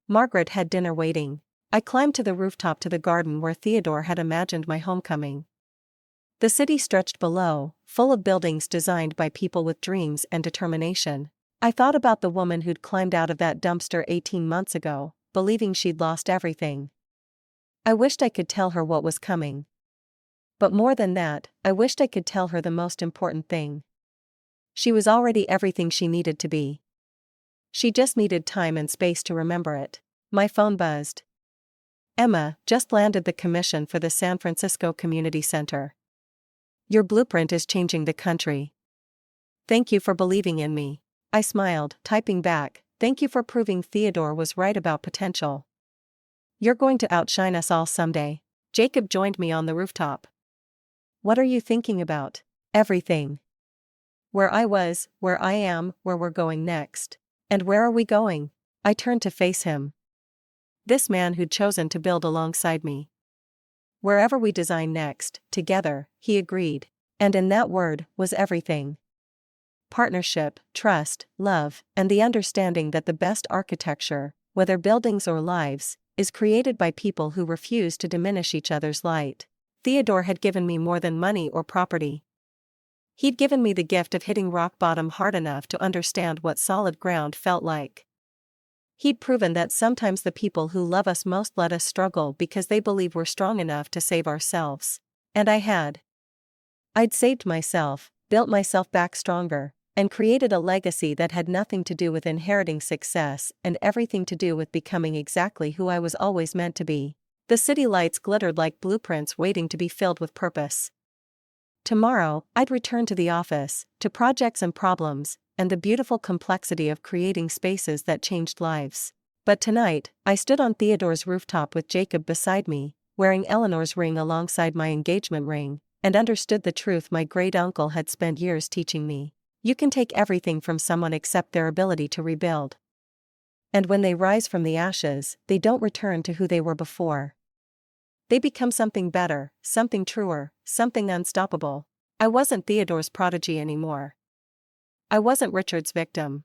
Margaret had dinner waiting. I climbed to the rooftop to the garden where Theodore had imagined my homecoming. The city stretched below, full of buildings designed by people with dreams and determination. I thought about the woman who'd climbed out of that dumpster 18 months ago, believing she'd lost everything. I wished I could tell her what was coming. But more than that, I wished I could tell her the most important thing. She was already everything she needed to be. She just needed time and space to remember it. My phone buzzed. Emma, just landed the commission for the San Francisco Community Center. Your blueprint is changing the country. Thank you for believing in me. I smiled, typing back, thank you for proving Theodore was right about potential. You're going to outshine us all someday. Jacob joined me on the rooftop. What are you thinking about? Everything. Where I was, where I am, where we're going next. And where are we going? I turned to face him. This man who'd chosen to build alongside me. Wherever we design next, together, he agreed. And in that word was everything. Partnership, trust, love, and the understanding that the best architecture, whether buildings or lives, is created by people who refuse to diminish each other's light. Theodore had given me more than money or property. He'd given me the gift of hitting rock bottom hard enough to understand what solid ground felt like. He'd proven that sometimes the people who love us most let us struggle because they believe we're strong enough to save ourselves. And I had. I'd saved myself, built myself back stronger, and created a legacy that had nothing to do with inheriting success and everything to do with becoming exactly who I was always meant to be. The city lights glittered like blueprints waiting to be filled with purpose. Tomorrow, I'd return to the office, to projects and problems, and the beautiful complexity of creating spaces that changed lives. But tonight, I stood on Theodore's rooftop with Jacob beside me, wearing Eleanor's ring alongside my engagement ring, and understood the truth my great-uncle had spent years teaching me. You can take everything from someone except their ability to rebuild. And when they rise from the ashes, they don't return to who they were before. They become something better, something truer, something unstoppable. I wasn't Theodore's prodigy anymore. I wasn't Richard's victim.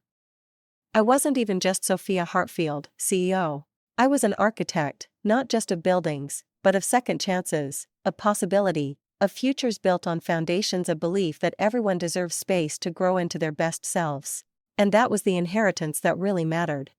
I wasn't even just Sophia Hartfield, CEO. I was an architect, not just of buildings, but of second chances, of possibility, of futures built on foundations of belief that everyone deserves space to grow into their best selves. And that was the inheritance that really mattered.